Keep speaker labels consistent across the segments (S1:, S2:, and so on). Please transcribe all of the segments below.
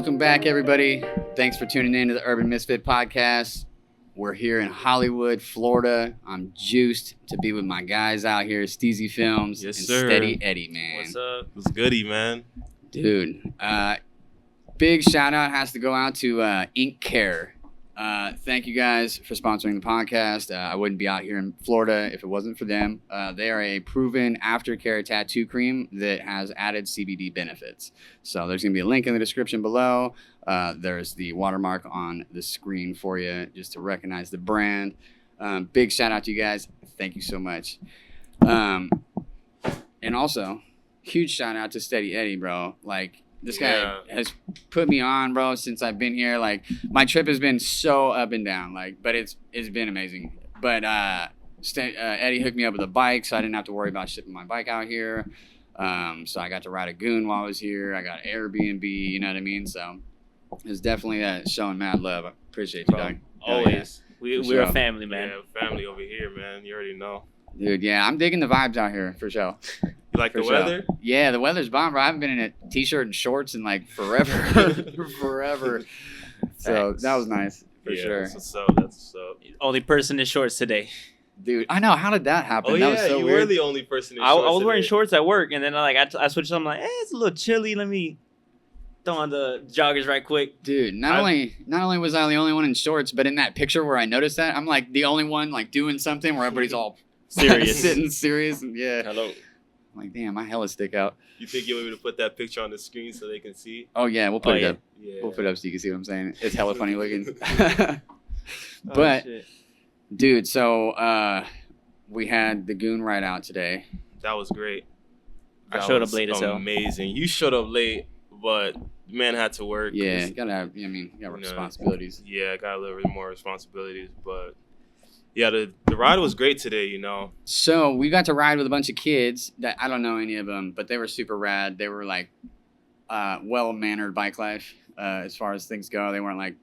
S1: Welcome back, everybody. Thanks for tuning in to the Urban Misfit Podcast. We're here in Hollywood, Florida. I'm juiced to be with my guys out here, Steeezyfilmz
S2: Yes,
S1: and
S2: sir.
S1: Steady Eddy, man.
S2: What's up? What's goody, man?
S1: Dude, big shout out has to go out to Inkcare. Thank you guys for sponsoring the podcast. I wouldn't be out here in Florida if it wasn't for them. They are a proven aftercare tattoo cream that has added CBD benefits. So there's going to be a link in the description below. There's the watermark on the screen for you just to recognize the brand. Big shout out to you guys. Thank you so much. And also, huge shout out to Steady Eddy, bro. Like, this guy has put me on, bro, since I've been here. Like, my trip has been so up and down, like, but it's been amazing. But Eddie hooked me up with a bike, so I didn't have to worry about shipping my bike out here. So I got to ride a goon while I was here. I got Airbnb, you know what I mean? So it's definitely showing mad love. I appreciate you, dog.
S2: Always.
S3: Yeah. We're a family, man.
S2: Yeah, family over here, man. You already know.
S1: Dude, yeah, I'm digging the vibes out here, for sure.
S2: You like the weather?
S1: Yeah, the weather's bomb, bro. I haven't been in a t-shirt and shorts in, like, forever. Forever. So that was nice, for sure.
S2: That's what's up. That's what's up.
S3: Only person in shorts today.
S1: Dude, I know. How did that happen?
S2: Oh,
S1: that
S2: yeah,
S1: was so
S2: you
S1: weird.
S2: were the only person in
S3: I
S2: shorts
S3: was wearing
S2: today.
S3: shorts at work, and then I switched. I'm like, it's a little chilly. Let me throw on the joggers right quick.
S1: Dude, not only was I the only one in shorts, but in that picture where I noticed that, I'm like the only one like doing something where everybody's all
S3: Serious.
S1: sitting serious, and
S2: Hello.
S1: I'm like, damn, my hella stick out.
S2: You think you'll be able to put that picture on the screen so they can see?
S1: Oh yeah, we'll put it up.
S2: Yeah.
S1: We'll put it up so you can see what I'm saying. It's hella funny looking.
S3: Oh,
S1: But
S3: shit.
S1: dude, so we had the goon ride out today.
S2: That was great.
S3: I
S2: That
S3: showed
S2: was
S3: up late as hell.
S2: Amazing. You showed up late, but the man had to work.
S1: Yeah, you gotta have. I mean, you got responsibilities.
S2: Yeah, I got a little bit more responsibilities, but yeah, the ride was great today. You know.
S1: So we got to ride with a bunch of kids that I don't know any of them, but they were super rad. They were like well-mannered bike life as far as things go. They weren't like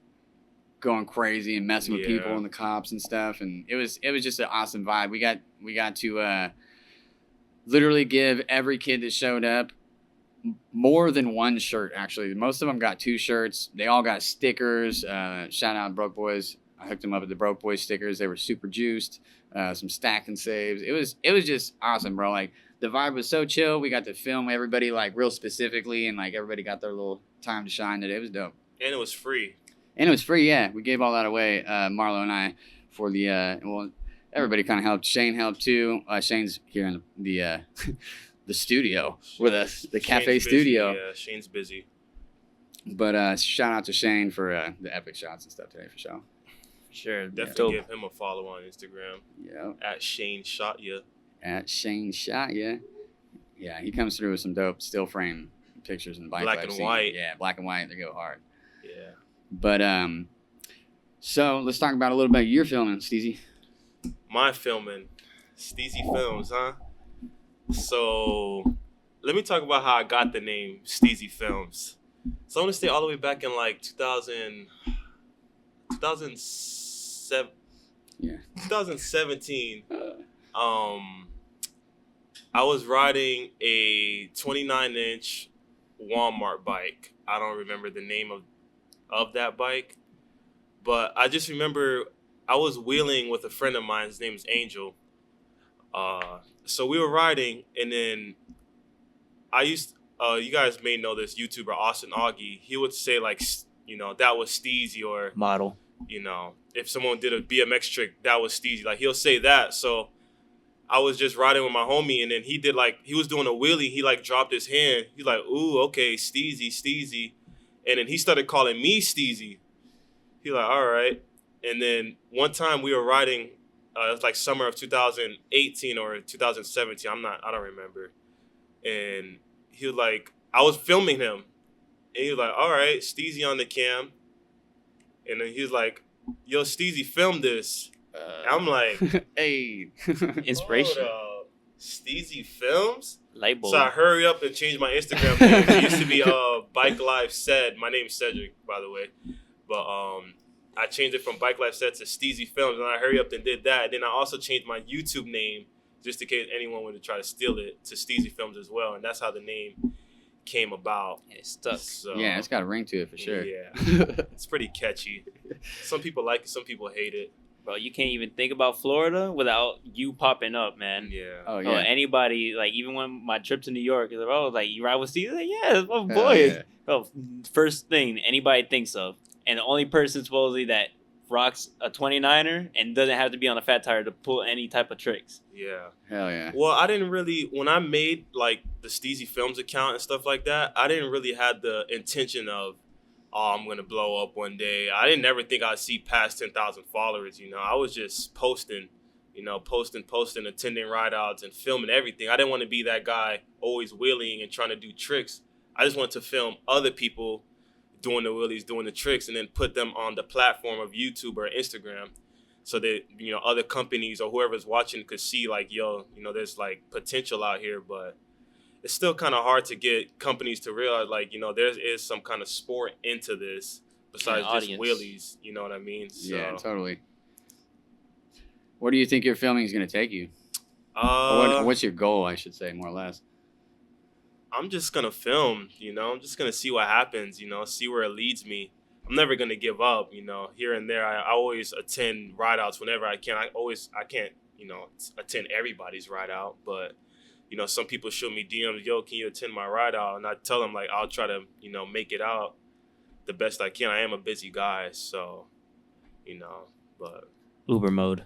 S1: going crazy and messing with people and the cops and stuff. And it was just an awesome vibe. We got to literally give every kid that showed up more than one shirt. Actually, most of them got 2 shirts. They all got stickers. Shout out Broke Boys. I hooked them up with the Broke Boys stickers. They were super juiced. Some stack and saves. It was just awesome, bro. Like, the vibe was so chill. We got to film everybody like real specifically, and like everybody got their little time to shine today. It was dope.
S2: And it was free.
S1: And it was free, yeah. We gave all that away, Marlo and I, for the well, everybody kind of helped. Shane helped too. Shane's here in the the studio with us, the cafe
S2: Shane's
S1: studio.
S2: Busy. Yeah, Shane's busy.
S1: But shout out to Shane for the epic shots and stuff today, for sure.
S3: Sure.
S2: Definitely give him a follow on Instagram.
S1: Yeah.
S2: At Shane Shot Ya.
S1: At Shane Shot Ya. Yeah, he comes through with some dope still frame pictures and bike
S2: Black
S1: life
S2: and
S1: scene.
S2: white.
S1: Yeah, black and white. They go hard.
S2: Yeah.
S1: But so let's talk about a little bit of your filming, Steezy.
S2: My filming. Steezyfilmz, huh? So let me talk about how I got the name Steezyfilmz. So I'm gonna stay all the way back in like 2007.
S1: Yeah.
S2: 2017. I was riding a 29-inch Walmart bike. I don't remember the name of that bike, but I just remember I was wheeling with a friend of mine. His name is Angel. So we were riding, and then you guys may know this YouTuber Austin Augie. He would say like, you know, that was Steezy, or
S3: Model.
S2: you know, if someone did a BMX trick, that was Steezy. Like, he'll say that. So I was just riding with my homie, and then he was doing a wheelie. He like dropped his hand. He's like, ooh, okay, Steezy. And then he started calling me Steezy. He's like, all right. And then one time we were riding, it was like summer of 2018 or 2017. I don't remember. And he was like, I was filming him. And he was like, all right, Steezy on the cam. And then he was like, yo, Steezy, film this. I'm like,
S1: hey.
S3: Inspiration.
S2: hold up. Steezyfilmz?
S3: Light bulb.
S2: So I hurry up and change my Instagram name. It used to be Bikelife Ced. My name's Cedric, by the way. But I changed it from Bikelife Ced to Steezyfilmz, and I hurry up and did that. And then I also changed my YouTube name, just in case anyone would try to steal it, to Steezyfilmz as well. And that's how the name came about.
S3: And it's stuck.
S2: So,
S1: Yeah, it's got a ring to it for sure.
S2: Yeah, it's pretty catchy. Some people like it, some people hate it.
S3: Bro, you can't even think about Florida without you popping up, man.
S2: Yeah.
S1: Oh
S3: Oh,
S1: yeah.
S3: anybody, like, even when my trip to New York, is like, oh, like, you ride with Steve? Like, yeah, that's my
S1: Hell
S3: boy.
S1: yeah.
S3: Bro, first thing anybody thinks of. And the only person supposedly that rocks a 29er and doesn't have to be on a fat tire to pull any type of tricks.
S2: Yeah.
S1: Hell yeah.
S2: Well, I didn't really, when I made like the Steeezyfilmz account and stuff like that, I didn't really have the intention of, oh, I'm going to blow up one day. I didn't ever think I'd see past 10,000 followers, you know. I was just posting, attending ride-outs and filming everything. I didn't want to be that guy always wheeling and trying to do tricks. I just wanted to film other people doing the wheelies, doing the tricks, and then put them on the platform of YouTube or Instagram so that, you know, other companies or whoever's watching could see, like, yo, you know, there's, like, potential out here, but it's still kind of hard to get companies to realize, like, you know, there is some kind of sport into this besides just wheelies. You know what I mean? So,
S1: Yeah, totally. Where do you think your filming is going to take you? What's your goal, I should say, more or less?
S2: I'm just going to film, you know. I'm just going to see what happens, you know, see where it leads me. I'm never going to give up, you know. Here and there, I always attend ride-outs whenever I can. I can't, you know, attend everybody's ride-out, but you know, some people show me DMs, yo, can you attend my ride out? And I tell them, like, I'll try to, you know, make it out the best I can. I am a busy guy, so, you know, but.
S3: Uber mode.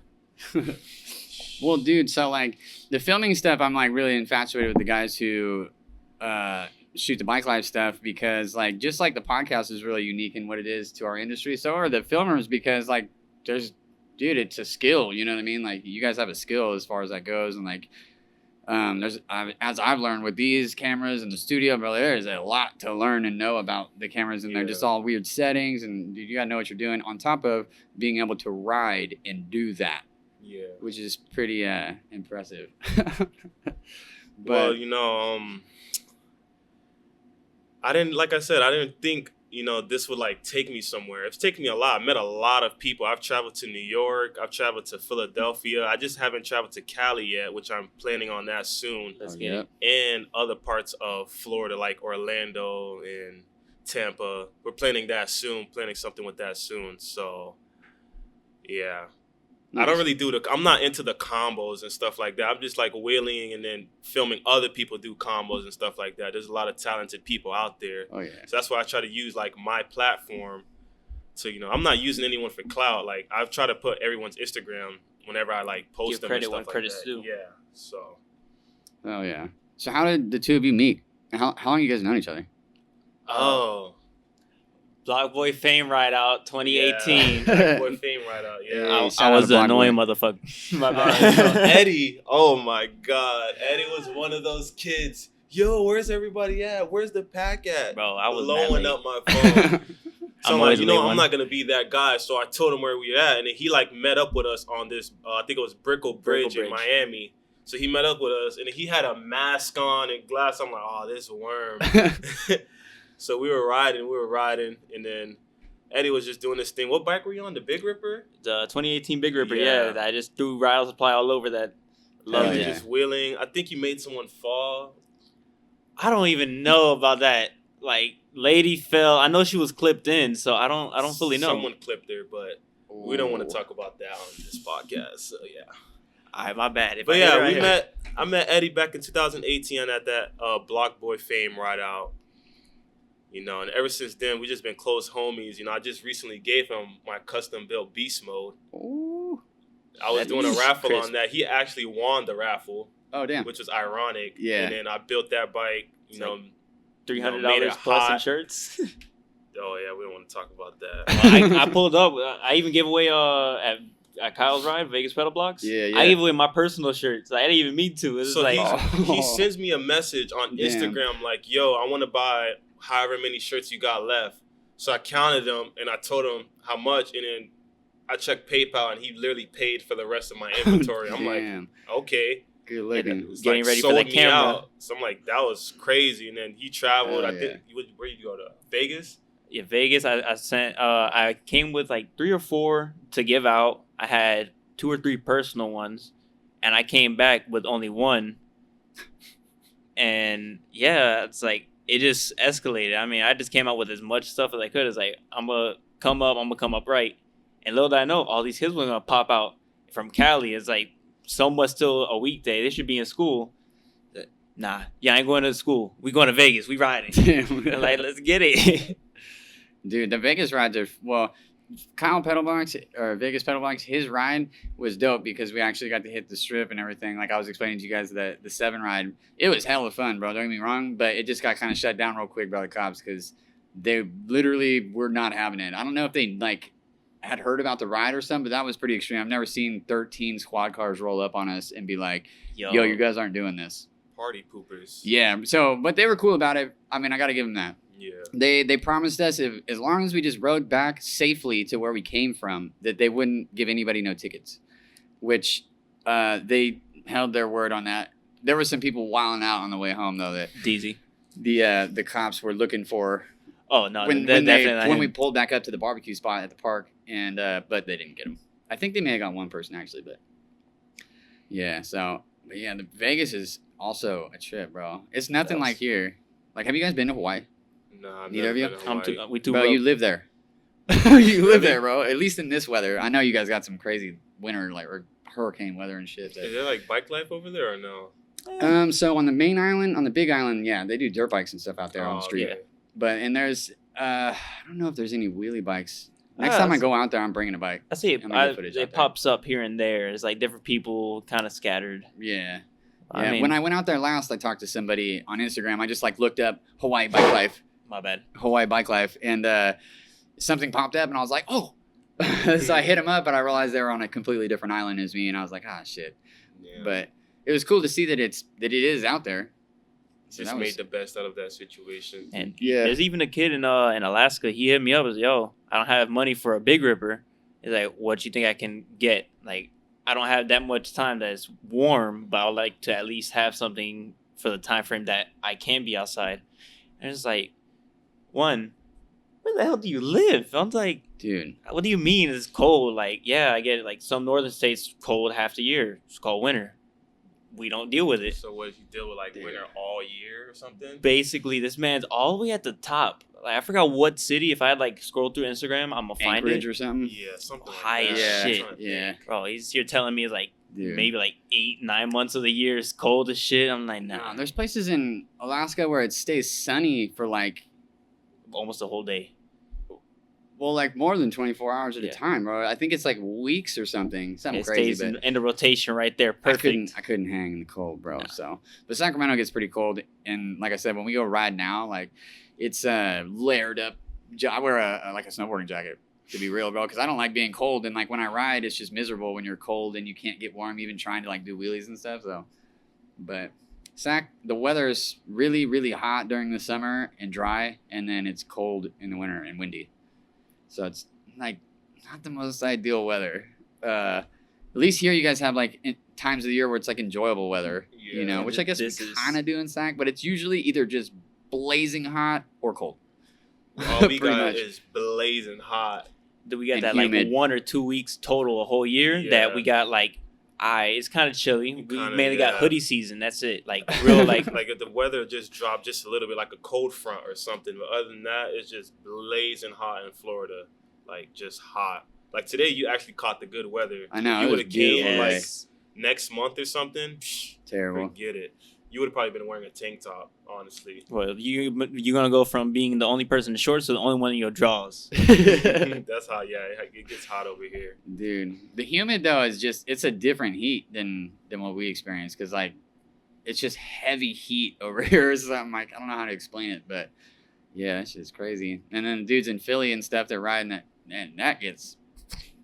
S1: Well, dude, so, like, the filming stuff, I'm, like, really infatuated with the guys who shoot the Bikelife stuff because, like, just like the podcast is really unique in what it is to our industry, so are the filmers because, like, dude, it's a skill, you know what I mean? Like, you guys have a skill as far as that goes, and, like, as I've learned with these cameras in the studio, brother, there's a lot to learn and know about the cameras, and they're just all weird settings, and you gotta know what you're doing on top of being able to ride and do that.
S2: Yeah.
S1: Which is pretty impressive.
S2: Well, you know, I didn't think, you know, this would, like, take me somewhere. It's taken me a lot. I met a lot of people. I've traveled to New York. I've traveled to Philadelphia. I just haven't traveled to Cali yet, which I'm planning on that soon.
S3: Let's get it.
S2: And other parts of Florida, like Orlando and Tampa. We're planning that soon, planning something with that soon. So, yeah.
S1: Nice.
S2: I don't really I'm not into the combos and stuff like that. I'm just like wheeling and then filming other people do combos and stuff like that. There's a lot of talented people out there.
S1: Oh, yeah.
S2: So that's why I try to use like my platform to, you know, I'm not using anyone for clout. Like I've tried to put everyone's Instagram whenever I like post them and stuff like that. Yeah. So.
S1: Oh, yeah. So how did the two of you meet? How long you guys known each other?
S2: Oh.
S3: Block Boy Fame Ride Out 2018.
S2: Yeah. Boy Fame Ride Out. Yeah.
S3: I was the annoying motherfucker. My bad.
S2: Eddie. Oh my God. Eddie was one of those kids. Yo, where's everybody at? Where's the pack at?
S3: Bro, I was
S2: blowing up my phone. So I'm like, you know, I'm
S3: one.
S2: not gonna be that guy. So I told him where we at, and then he like met up with us on this. I think it was Brickell Bridge in Miami. So he met up with us, and he had a mask on and glass. I'm like, oh, this worm. So we were riding, and then Eddie was just doing this thing. What bike were you on? The Big Ripper?
S3: The 2018 Big Ripper, yeah. I just threw ride supply all over that.
S2: Loved it. Just wheeling. I think you made someone fall.
S3: I don't even know about that. Like, lady fell. I know she was clipped in, so I don't fully know.
S2: Someone clipped her, but we don't want to talk about that on this podcast. So yeah.
S3: All right, my bad.
S2: But yeah, I met Eddie back in 2018 at that Block Boy Fame ride out. You know, and ever since then, we've just been close homies. You know, I just recently gave him my custom-built Beast Mode.
S1: Ooh.
S2: I was doing a raffle on that. He actually won the raffle.
S1: Oh, damn.
S2: Which was ironic.
S1: Yeah.
S2: And then I built that bike, you know.
S3: $300 plus in shirts.
S2: Oh, yeah, we don't want to talk about that.
S3: I pulled up. I even gave away at Kyle's ride, Vegas Pedal Blocks.
S1: Yeah.
S3: I gave away my personal shirts. I didn't even mean to. It's
S2: so
S3: like,
S2: he sends me a message on Instagram like, yo, I want to buy however many shirts you got left. So I counted them and I told him how much, and then I checked PayPal and he literally paid for the rest of my inventory. I'm like, okay.
S1: Good looking.
S3: Getting ready for the camera.
S2: Out. So I'm like, that was crazy. And then he traveled. I think where you go to Vegas?
S3: Yeah, Vegas. I sent. I came with like 3 or 4 to give out. I had 2 or 3 personal ones, and I came back with only 1. And yeah, it's like it just escalated. I mean, I just came out with as much stuff as I could. It's like, I'm going to come up right. And little did I know, all these kids were going to pop out from Cali. It's like, somewhat still a weekday. They should be in school. Nah, yeah, I ain't going to school. We going to Vegas. We riding. Like, let's get it.
S1: Dude, the Vegas rides are, well, Kyle Pedalbox, or Vegas Pedalbox, his ride was dope because we actually got to hit the strip and everything. Like I was explaining to you guys, the 7 ride, it was hella fun, bro. Don't get me wrong, but it just got kind of shut down real quick by the cops because they literally were not having it. I don't know if they, like, had heard about the ride or something, but that was pretty extreme. I've never seen 13 squad cars roll up on us and be like, yo, you guys aren't doing this.
S2: Party poopers.
S1: Yeah, so, but they were cool about it. I mean, I got to give them that.
S2: Yeah.
S1: They promised us if as long as we just rode back safely to where we came from, that they wouldn't give anybody no tickets, which they held their word on that. There were some people wilding out on the way home, though, that the cops were looking for.
S3: Oh, no,
S1: when we pulled back up to the barbecue spot at the park, and but they didn't get them. I think they may have got one person, actually, but yeah, so, but yeah, the Vegas is also a trip, bro. It's nothing like here. Like, have you guys been to Hawaii?
S2: Nah,
S1: neither of you.
S3: We too
S1: bro,
S3: broke.
S1: you live there. You live there, bro. At least in this weather. I know you guys got some crazy winter, like, or hurricane weather and shit.
S2: Is there like bike life over there or no?
S1: So on the main island, on the big island, yeah, they do dirt bikes and stuff out there on the street.
S2: Yeah.
S1: But and there's, I don't know if there's any wheelie bikes. Next time I go out there, I'm bringing a bike.
S3: I see it. It pops up here and there. It's like different people kind of scattered.
S1: Yeah.
S3: I mean,
S1: when I went out there last, I talked to somebody on Instagram. I just like looked up Hawaii Bikelife.
S3: My bad.
S1: Hawaii Bikelife, and something popped up, and I was like, oh. So I hit him up, but I realized they were on a completely different island as me, and I was like, ah, shit.
S2: Yeah.
S1: But it was cool to see that it is out there. So
S2: just made the best out of that situation.
S3: And there's even a kid in Alaska. He hit me up. He was, yo, I don't have money for a big ripper. He's like, what you think I can get? Like, I don't have that much time that's warm, but I'd like to at least have something for the time frame that I can be outside. And it's like, one, where the hell do you live? I'm like,
S1: dude,
S3: what do you mean it's cold? Like, yeah, I get it. Like, some northern states cold half the year. It's called winter. We don't deal with it.
S2: So what if you deal with like winter all year or something?
S3: Basically, this man's all the way at the top. Like, I forgot what city. If I had like scroll through Instagram, I'm gonna find
S1: Anchorage
S3: it
S1: or something.
S2: Yeah, something
S3: high
S2: like
S3: as
S2: that.
S3: shit.
S1: Yeah.
S3: Bro, he's here telling me it's like
S1: Dude.
S3: maybe like 8-9 months of the year is cold as shit. I'm like, nah.
S1: There's places in Alaska where it stays sunny for like
S3: almost a whole day.
S1: Well, like more than 24 hours at a
S3: Yeah.
S1: time, bro. I think it's like weeks or something. Something
S3: It
S1: crazy.
S3: stays
S1: But
S3: in the rotation right there. Perfect.
S1: I couldn't hang in the cold, bro.
S3: No.
S1: So, but Sacramento gets pretty cold, and like I said, when we go ride now, like it's layered up. I wear a snowboarding jacket, to be real, bro, because I don't like being cold, and like when I ride, it's just miserable when you're cold and you can't get warm, even trying to like do wheelies and stuff. So, but the weather is really, really hot during the summer and dry, and then it's cold in the winter and windy. So it's like not the most ideal weather. At least here you guys have like times of the year where it's like enjoyable weather, you know, which I guess we kind of do in Sac, but it's usually either just blazing hot or cold.
S2: All we got is blazing hot.
S3: We got
S1: And
S3: that
S1: humid.
S3: like 1 or 2 weeks total a whole year that we got like it's kind of chilly. We mainly got hoodie season. That's it. Like real like
S2: like if the weather just dropped just a little bit, like a cold front or something. But other than that, it's just blazing hot in Florida, like just hot. Like today, you actually caught the good weather.
S1: I know,
S2: You
S1: it
S2: would
S1: was
S2: have came
S1: beautiful.
S2: like next month or something.
S1: Terrible.
S2: Forget it. You would have probably been wearing a tank top, honestly.
S3: well, you're gonna go from being the only person in shorts to the only one in your drawers.
S2: That's how, it gets hot over here.
S1: Dude, the humid though is it's a different heat than what we experience, because like it's just heavy heat over here. So I'm like, I don't know how to explain it, but yeah, it's just crazy. And then dudes in Philly and stuff, they're riding that, and that gets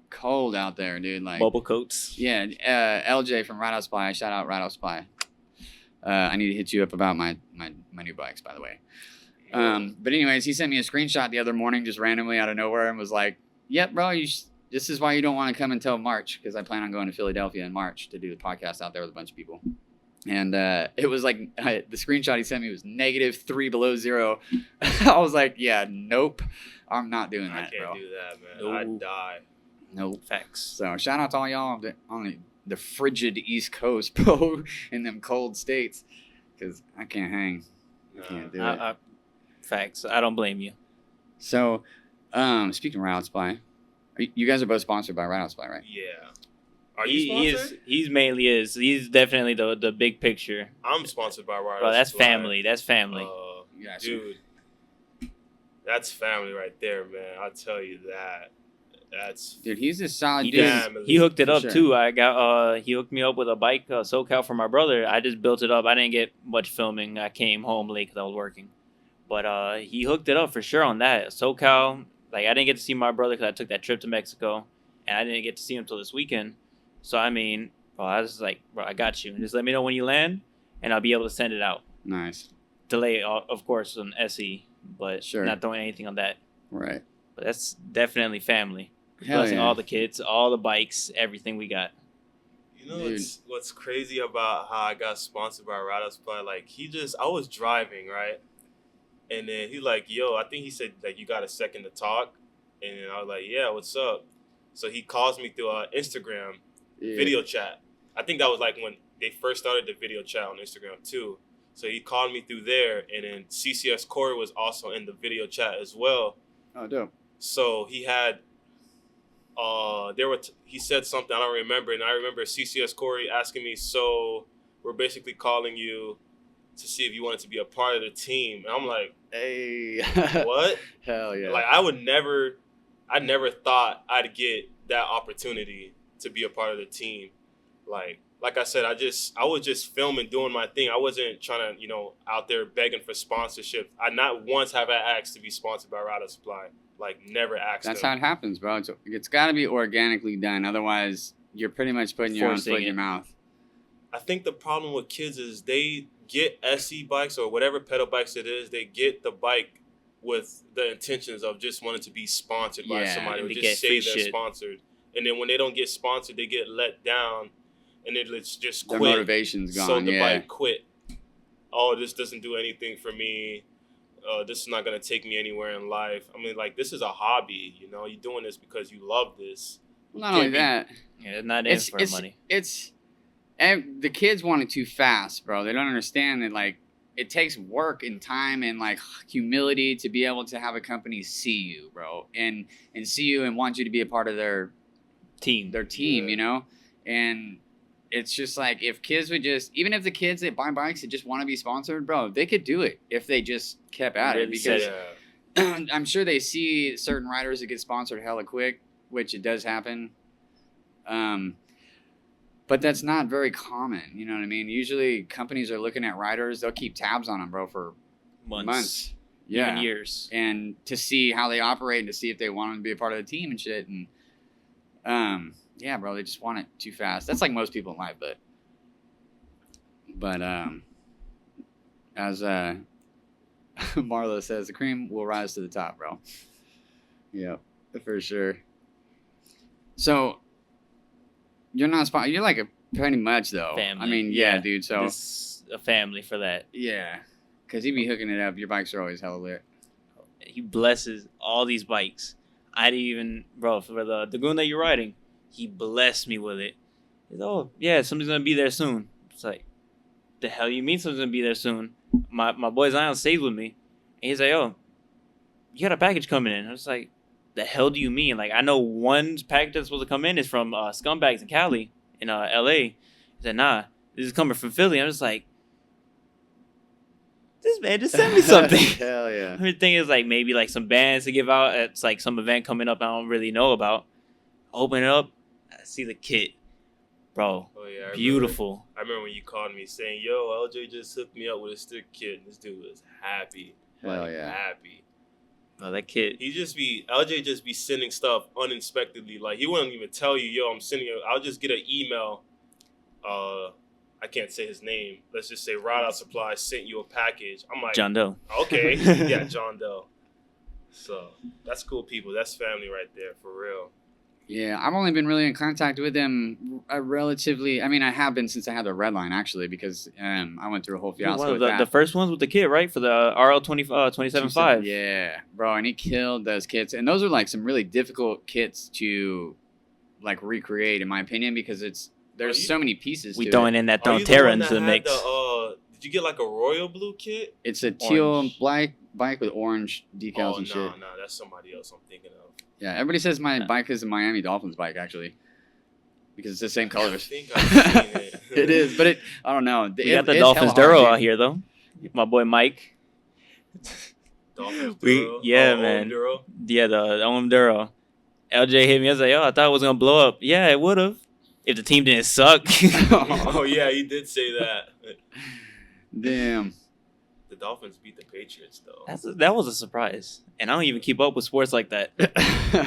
S1: cold out there, dude. Like
S3: Bubble coats.
S1: yeah, LJ from Ride Out Supply. Shout out Ride Out Supply. I need to hit you up about my new bikes, by the way. But anyways, he sent me a screenshot the other morning just randomly out of nowhere and was like, yep, bro, this is why you don't want to come until March, because I plan on going to Philadelphia in March to do the podcast out there with a bunch of people. And it was like the screenshot he sent me was -3 below zero. I was like, yeah, nope, I'm not doing that, bro.
S2: I can't do that, man. I'd die.
S1: Nope.
S3: Facts.
S1: So shout out to all y'all on the frigid East Coast, bro, in them cold states, because I can't hang. I can't do it.
S3: Facts. I don't blame you.
S1: So, speaking of Ride Out Supply, you guys are both sponsored by Ride Out Supply, right?
S2: Yeah. Are you sponsored?
S3: He's mainly is. He's definitely the big picture.
S2: I'm sponsored by Ride
S3: Bro,
S2: Out
S3: that's
S2: Supply.
S3: family. That's family.
S1: Gotcha.
S2: Dude, that's family right there, man. I'll tell you that.
S1: Dude, he's a solid
S3: He
S1: dude.
S2: family.
S3: He hooked it
S1: For
S3: up
S1: sure.
S3: too. I got he hooked me up with a bike SoCal for my brother. I just built it up. I didn't get much filming. I came home late because I was working, but he hooked it up for sure on that SoCal. Like I didn't get to see my brother because I took that trip to Mexico, and I didn't get to see him until this weekend. So I mean, bro, I was like, bro, I got you. Just let me know when you land, and I'll be able to send it out.
S1: Nice.
S3: Delay, of course, on SE, but
S1: Sure.
S3: not throwing anything on that.
S1: Right.
S3: But that's definitely family.
S1: Hell
S3: Blessing
S1: yeah.
S3: all the kids, all the bikes, everything we got.
S2: You know
S1: Dude.
S2: what's crazy about how I got sponsored by Ride Out Supply? Like I was driving, right? And then he's like, yo, I think he said like you got a second to talk. And then I was like, yeah, what's up? So he calls me through Instagram
S1: Yeah.
S2: video chat. I think that was like when they first started the video chat on Instagram too. So he called me through there, and then CCS Corey was also in the video chat as well.
S1: Oh, dope.
S2: So he had, he said something I don't remember, and I remember CCS Corey asking me, so we're basically calling you to see if you wanted to be a part of the team. And I'm like,
S1: Hey.
S2: what?
S1: Hell yeah.
S2: Like I never thought I'd get that opportunity to be a part of the team. Like I said, I was just filming, doing my thing. I wasn't trying to, out there begging for sponsorship. I not once have I asked to be sponsored by Ride Out Supply. Like never asked.
S1: That's
S2: them.
S1: how it happens, bro. It's got to be organically done. Otherwise, you're pretty much putting your own
S3: Forcing
S1: foot in your
S3: it.
S1: mouth.
S2: I think the problem with kids is they get SE bikes or whatever pedal bikes it is. They get the bike with the intentions of just wanting to be sponsored by
S1: Yeah,
S2: somebody or
S3: and they
S2: just
S3: get
S2: say
S3: free
S2: they're
S3: shit.
S2: sponsored. And then when they don't get sponsored, they get let down, and then it's just
S1: Their
S2: quit.
S1: motivation's gone.
S2: So the
S1: Yeah.
S2: bike quit. Oh, this doesn't do anything for me. This is not gonna take me anywhere in life. I mean, like, this is a hobby. You're doing this because you love this.
S1: Well, not only
S2: Can't be-
S1: that,
S3: Yeah, it's not in for money.
S1: And the kids want it too fast, bro. They don't understand that, like, it takes work and time and, like, humility to be able to have a company see you, bro, and see you and want you to be a part of their team,
S2: Yeah.
S1: And it's just like, if kids would just, even if the kids that buy bikes that just want to be sponsored, bro, they could do it if they just kept at it.
S3: Really said
S1: Because
S2: Yeah.
S1: I'm sure they see certain riders that get sponsored hella quick, which it does happen. But that's not very common. You know what I mean? Usually companies are looking at riders. They'll keep tabs on them, bro, for months. Yeah.
S3: Even years.
S1: And to see how they operate and to see if they want them to be a part of the team and shit. And, yeah, bro, they just want it too fast. That's like most people in life, but as Marlo says, the cream will rise to the top, bro. Yeah, for sure. So you're not you're like a pretty much though.
S3: Family.
S1: I mean, yeah, dude. So
S3: This a family for that.
S1: yeah, because he be hooking it up. Your bikes are always hella lit.
S3: He blesses all these bikes. I didn't even, bro, for the Goon that you're riding, he blessed me with it. He's, oh, yeah, something's going to be there soon. It's like, the hell you mean something's going to be there soon? My boy Zion stays with me. And he's like, oh, you got a package coming in. I was like, the hell do you mean? Like, I know one package that's supposed to come in is from Scumbags in Cali, in L.A. He said, nah, this is coming from Philly. I'm just like, this man just sent me something.
S1: Hell yeah.
S3: The thing is, like, maybe like some bands to give out. It's like some event coming up I don't really know about. Open it up, I see the kit, bro.
S2: Oh yeah.
S3: Beautiful.
S2: I remember when you called me saying, "Yo, LJ just hooked me up with a stick kit." And this dude was happy.
S1: Hell yeah.
S2: Happy.
S3: Oh, that kit.
S2: LJ just be sending stuff uninspectedly. Like, he wouldn't even tell you, "Yo, I'm sending you." I'll just get an email. I can't say his name. Let's just say Ride Out Supply sent you a package. I'm like,
S3: John Doe.
S2: okay, yeah, John Doe. So that's cool people. That's family right there, for real.
S1: Yeah, I've only been really in contact with them relatively. I mean, I have been since I had the red line, actually, because I went through a whole fiasco with that.
S3: The first ones with the kit, right? For the RL 27.5.
S1: Yeah, bro, and he killed those kits. And those are like some really difficult kits to like recreate, in my opinion, because there's so many pieces
S3: We
S1: to
S3: throwing
S1: it.
S3: in that
S2: Are you the
S3: Throneterra
S2: one that
S3: into the
S2: had
S3: mix.
S2: Did Did you get like a royal blue kit?
S1: It's a teal
S3: Orange.
S1: black bike with orange decals and shit.
S2: Nah, that's somebody else I'm thinking of.
S1: Yeah, everybody says my
S3: Yeah.
S1: bike is a Miami Dolphins bike actually, because it's the same
S2: I
S1: colors.
S2: think I've seen it.
S1: It is, but I don't know.
S3: We got the Dolphins Duro out here though. My boy Mike.
S2: Dolphins
S3: We-
S2: Duro?
S3: yeah,
S2: Oh,
S3: man.
S2: Duro?
S3: Yeah, the OM Duro. LJ hit me. I was like, yo, I thought it was gonna blow up. Yeah, it would have if the team didn't suck.
S2: Oh yeah, he did say that.
S1: Damn.
S2: The Dolphins beat the Patriots though.
S3: That was a surprise, and I don't even keep up with sports like that.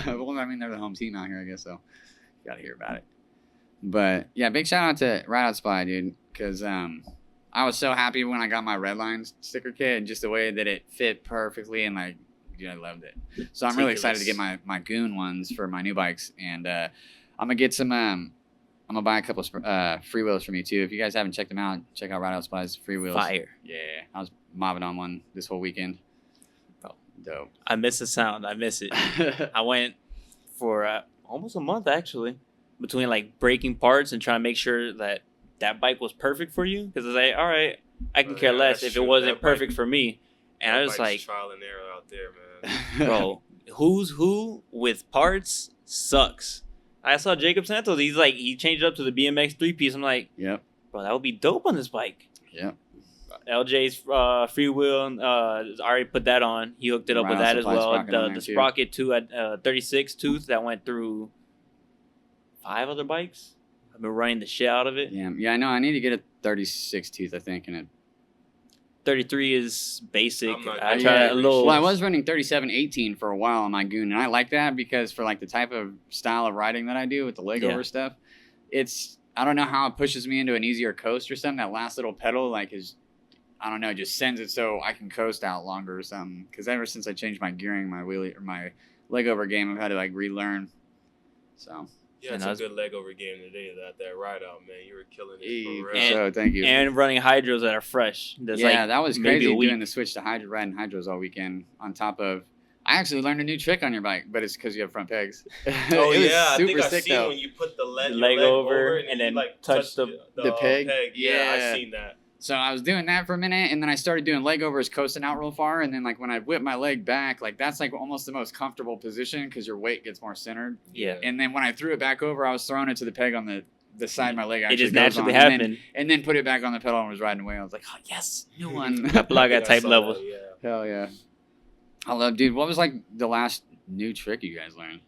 S1: Well, I mean, they're the home team out here, I guess, so you gotta hear about it. But yeah, big shout out to Ride Out Spy, dude, because I was so happy when I got my Red Lines sticker kit and just the way that it fit perfectly, and like, dude, I loved it. So I'm really excited to get my Goon ones for my new bikes, and I'm gonna get some. I'm gonna buy a couple of free wheels from you too. If you guys haven't checked them out, check out Ride Out Spy's free wheels.
S3: Fire.
S1: Yeah, I was mobbing on one this whole weekend. Oh, dope.
S3: I miss the sound. I miss it. I went for almost a month actually, between like breaking parts and trying to make sure that bike was perfect for you. Because I was like, all right, I can care
S2: Yeah,
S3: less
S2: that's
S3: if it
S2: true.
S3: wasn't
S2: That bike-
S3: perfect for me. And I was
S2: Bike's
S3: like,
S2: trial and error out there, man.
S3: bro, who's who with parts sucks. I saw Jacob Santos. He's like, he changed it up to the BMX 3-piece. I'm like,
S1: Yep.
S3: bro, that would be dope on this bike.
S1: Yep.
S3: LJ's free wheel, already put that on. He hooked it up with
S1: Ride Out
S3: that as
S1: Supply
S3: well.
S1: sprocket on
S3: The
S1: there, too.
S3: sprocket too at 36 tooth that went through 5 other bikes. I've been running the shit out of it.
S1: Yeah, I know. I need to get a 36 tooth, I think, and it.
S3: 33 is basic.
S2: I'm not-
S3: I
S2: yeah,
S3: tried a little.
S1: Well, I was running 37-18 for a while on my Goon, and I like that because for like the type of style of riding that I do with the leg
S3: Yeah.
S1: over stuff, it's I don't know how it pushes me into an easier coast or something. That last little pedal like is, I don't know, just sends it so I can coast out longer or something. Because ever since I changed my gearing, my wheelie or my leg over game, I've had to like relearn. So
S2: Yeah,
S3: And
S2: it's
S3: I
S2: a
S3: was-
S2: good leg over game today. That ride out, man. You were killing it for
S1: for
S2: real.
S1: so thank you.
S3: And running hydros that are fresh. That's
S1: Yeah,
S3: like
S1: that was
S3: maybe
S1: crazy
S3: a week.
S1: doing the switch to riding hydros all weekend. On top of, I actually learned a new trick on your bike, but it's because you have front pegs.
S2: Oh
S1: It was
S2: yeah, I think
S1: super
S2: I've
S1: sick,
S2: seen
S1: though.
S2: when you put the
S3: The
S2: your
S3: leg over
S2: and
S3: and
S2: you,
S3: then
S2: like
S3: touch the
S1: peg.
S2: Yeah,
S1: Yeah.
S2: I've seen that.
S1: So I was doing that for a minute, and then I started doing leg overs, coasting out real far, and then like when I whip my leg back, like that's like almost the most comfortable position because your weight gets more centered.
S3: Yeah.
S1: And then when I threw it back over, I was throwing it to the peg on the side my leg
S3: It
S1: actually
S3: just
S1: goes
S3: naturally
S1: on,
S3: happened.
S1: and then put it back on the pedal and was riding away. I was like, oh yes, new one.
S3: Plug at
S2: I
S3: type
S2: saw
S3: level.
S2: that, yeah.
S1: Hell yeah. I love, dude. What was like the last new trick you guys learned?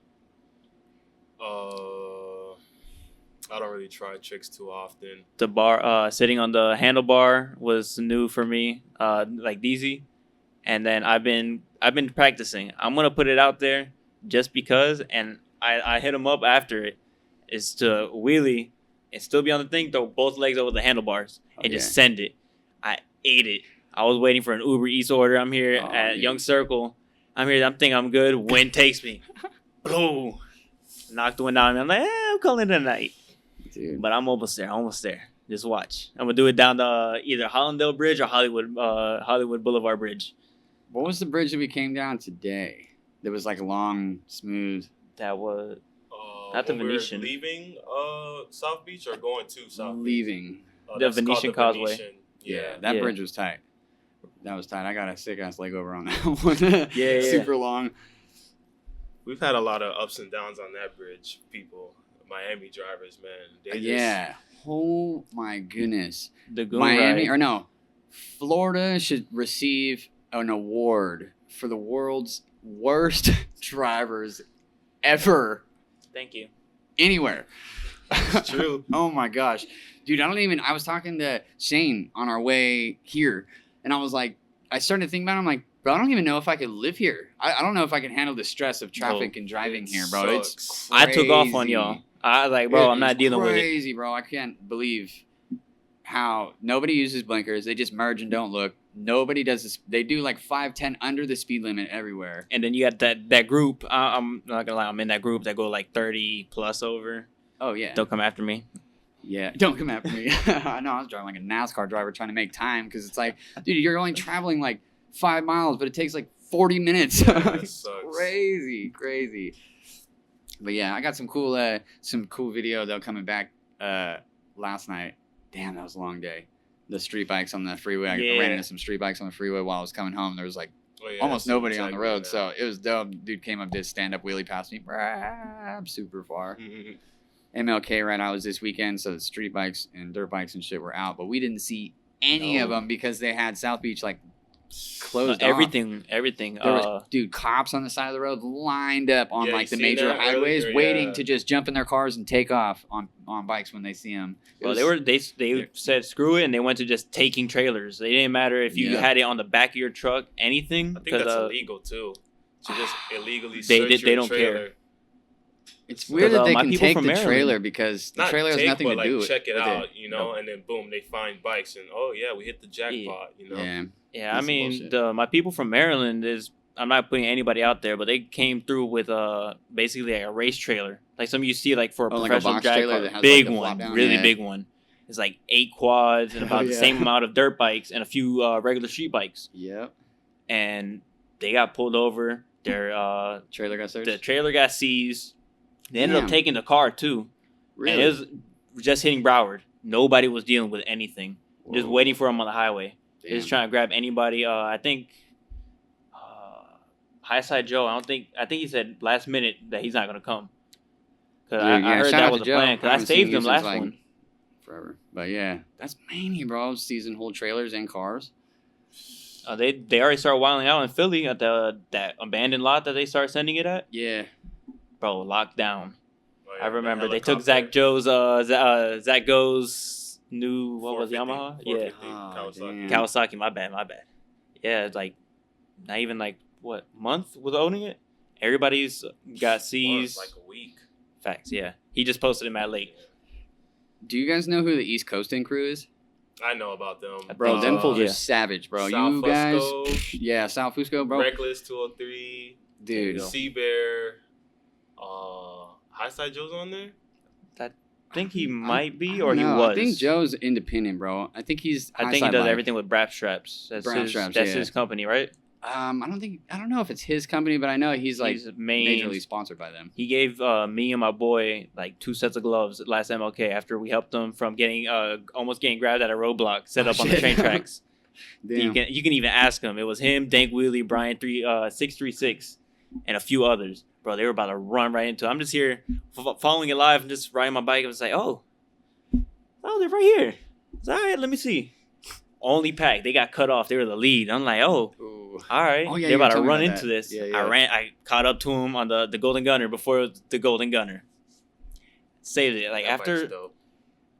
S2: I don't really try tricks too often.
S3: The bar, sitting on the handlebar was new for me, like DZ. And then I've been practicing. I'm gonna put it out there just because, and I hit him up after it, is to wheelie and still be on the thing, throw both legs over the handlebars and just send it. I ate it. I was waiting for an Uber Eats order. I'm here
S1: Oh,
S3: at
S1: dude.
S3: Young Circle. I'm here. I'm thinking I'm good. Wind takes me. Boom. Knocked the wind out of me. I'm like, I'm calling it a night.
S1: Dude.
S3: But I'm almost there. Just watch. I'm gonna do it down the either Hollandale Bridge or Hollywood Boulevard Bridge.
S1: What was the bridge that we came down today? That was like long, smooth.
S3: That was Not the
S2: When we were
S3: Venetian.
S2: leaving South Beach or going to South Beach?
S1: Leaving.
S3: The
S2: That's called
S3: Venetian Causeway.
S2: Venetian. Yeah.
S1: That
S3: Yeah.
S1: bridge was tight. That was tight. I got a sick ass leg over on that one.
S3: Yeah.
S1: Super long.
S2: We've had a lot of ups and downs on that bridge. People, Miami drivers, man. They just,
S1: Yeah. Oh my goodness.
S3: the Goon
S1: Miami
S3: ride.
S1: or no, Florida should receive an award for the world's worst drivers ever
S3: Thank you.
S1: anywhere.
S2: It's true.
S1: Oh my gosh. Dude, I was talking to Shane on our way here, and I was like, I started to think about it. I'm like, bro, I don't even know if I could live here. I don't know if I can handle the stress of traffic and driving here, bro. It's
S2: sucks.
S3: I took off on
S1: crazy.
S3: y'all. I was like, bro,
S1: It
S3: I'm not
S1: is
S3: dealing with it.
S1: Crazy, bro. I can't believe how nobody uses blinkers. They just merge and don't look. Nobody does this. They do like 5, 10 under the speed limit everywhere.
S3: And then you got that group. I'm not gonna lie, I'm in that group that go like 30 plus over.
S1: Oh yeah.
S3: Don't come after me.
S1: Yeah, don't come after me. I know I was driving like a NASCAR driver trying to make time because it's like, dude, you're only traveling like 5 miles, but it takes like 40 minutes.
S2: That
S1: It's
S2: sucks.
S1: crazy. But yeah, I got some cool video though coming back last night. Damn, that was a long day. the street bikes on the freeway. I
S3: Yeah.
S1: ran into some street bikes on the freeway while I was coming home. There was like
S2: Oh, yeah,
S1: almost
S2: so
S1: nobody on the
S2: exactly
S1: road,
S2: that.
S1: so it was dope. Dude came up, did stand up wheelie past me, super far. MLK ride I was this weekend, so the street bikes and dirt bikes and shit were out, but we didn't see any of them because they had South Beach like closed off.
S3: Everything.
S1: There was, dude, cops on the side of the road lined up on
S2: Yeah,
S1: like
S2: you
S1: the
S2: seen
S1: major
S2: that
S1: highways,
S2: earlier?
S1: waiting
S2: Yeah.
S1: to just jump in their cars and take off on bikes when they see them.
S3: Well, they said screw it, and they went to just taking trailers. They didn't matter if you
S1: Yeah.
S3: had it on the back of your truck, anything.
S2: I think that's
S3: 'cause,
S2: illegal too. To just illegally
S3: They-
S2: search
S3: they
S2: your
S3: don't
S2: trailer.
S3: care.
S1: It's weird that they
S3: my
S1: can
S3: people
S1: take
S3: from
S1: the
S3: Maryland-
S1: trailer because the
S2: Not
S1: trailer has
S2: take,
S1: nothing
S2: but
S1: to
S2: like
S1: do with
S2: check it
S1: with
S2: out, you know, and then boom, they find bikes, and oh yeah, we hit the jackpot, you know.
S1: Yeah.
S3: Yeah, I
S1: That's
S3: mean,
S1: bullshit.
S3: my people from Maryland is. I'm not putting anybody out there, but they came through with basically like a race trailer, like some you see like for a
S1: Oh, like a
S3: professional
S1: box
S3: drag
S1: trailer
S3: car,
S1: that has,
S3: big
S1: like, the
S3: one,
S1: flop down?
S3: really
S1: Yeah.
S3: big one. It's like 8 quads and about
S1: Oh,
S3: the
S1: yeah.
S3: same amount of dirt bikes and a few regular street bikes,
S1: Yep.
S3: and they got pulled over. Their
S1: Trailer got searched.
S3: the trailer got seized. They ended
S1: Damn.
S3: up taking the car too,
S1: Really?
S3: and it was just hitting Broward. Nobody was dealing with anything. Just
S1: Whoa.
S3: waiting for them on the highway. They're just
S1: Damn.
S3: trying to grab anybody. I think High Side Joe. I think he said last minute that he's not gonna come. Cause
S1: Dude,
S3: I
S1: yeah,
S3: heard
S1: shout
S3: that
S1: out
S3: was
S1: to
S3: a
S1: Joe.
S3: plan. Cause I
S1: haven't seen
S3: saved
S1: you
S3: him
S1: since,
S3: last
S1: like,
S3: one.
S1: Forever. But yeah, that's mania, bro. Season whole trailers and cars.
S3: They already started wilding out in Philly at that abandoned lot that they started sending it at.
S1: Yeah.
S3: Bro, locked down.
S2: Oh, yeah,
S3: I
S2: the
S3: remember they took
S2: helicopter.
S3: Zach Joe's Zach Go's new what was it,
S2: 450,
S3: Yamaha? Yeah,
S2: 450
S1: Oh,
S2: Kawasaki.
S1: damn.
S3: Kawasaki. My bad. Yeah, it's like not even like what month was owning it. Everybody's got seized.
S2: Like a week.
S3: Facts, yeah. He just posted him at late.
S1: Do you guys know who the East Coasting crew is?
S2: I know about them.
S1: Bro, them fools
S3: yeah.
S1: are savage, bro.
S2: South
S1: You guys,
S2: Fusco.
S1: yeah, South Fusco, bro.
S2: Reckless 203.
S1: Dude,
S2: Sea Bear. High Side Joe's on there.
S3: I think he might be,
S1: I
S3: or
S1: don't
S3: he
S1: know.
S3: was.
S1: I think Joe's independent, bro. I think he's.
S3: I think he
S1: High-side
S3: does
S1: bike.
S3: everything with Brap Straps. That's
S1: Brap
S3: his.
S1: Straps,
S3: That's
S1: yeah.
S3: his company, right?
S1: I don't know if it's his company, but I know he's like
S3: main.
S1: majorly sponsored by them.
S3: He gave me and my boy like 2 sets of gloves last MLK after we helped him from getting almost getting grabbed at a roadblock set
S1: Oh,
S3: up on the
S1: shit.
S3: train tracks.
S1: Damn.
S3: You can even ask him. It was him, Dank Wheelie, Brian 636, and a few others. Bro, they were about to run right into it. I'm just here following it live and just riding my bike. I was like, oh, they're right here. It's all right. Let me see. Only pack. They got cut off. They were the lead. I'm like, oh,
S1: Ooh.
S3: all right.
S1: Oh, yeah,
S3: They're
S1: you were
S3: about to
S1: telling me
S3: run
S1: about
S3: into
S1: that.
S3: this.
S1: Yeah, yeah.
S3: I caught up to him on the Golden Gunner before it was the Golden Gunner. Saved it. Like
S2: That
S3: after,
S2: bike's dope.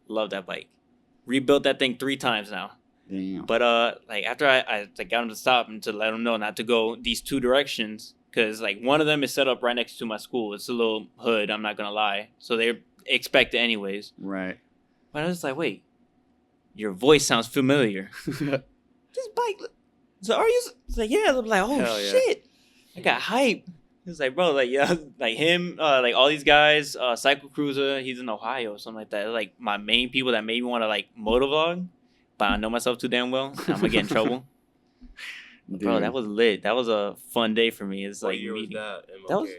S3: love that bike. Rebuilt that thing 3 times now.
S1: Damn.
S3: But like after I got him to stop and to let him know not to go these 2 directions, because like one of them is set up right next to my school. It's a little hood. I'm not gonna lie. So they expect it anyways.
S1: Right.
S3: But I was like, wait, your voice sounds familiar. This bike. So are you? It's like, yeah. I'm like, oh
S1: Hell yeah.
S3: shit. I got hype. It's like, bro, like, yeah, like him, like all these guys, Cycle Cruiser, he's in Ohio or something like that. They're, like my main people that made me want to like motovlog, but I know myself too damn well. I'm gonna get in trouble. Bro,
S1: Dude.
S3: that was lit. That was a fun day for me. It's
S2: What
S3: like
S2: year was
S3: meeting.
S2: that?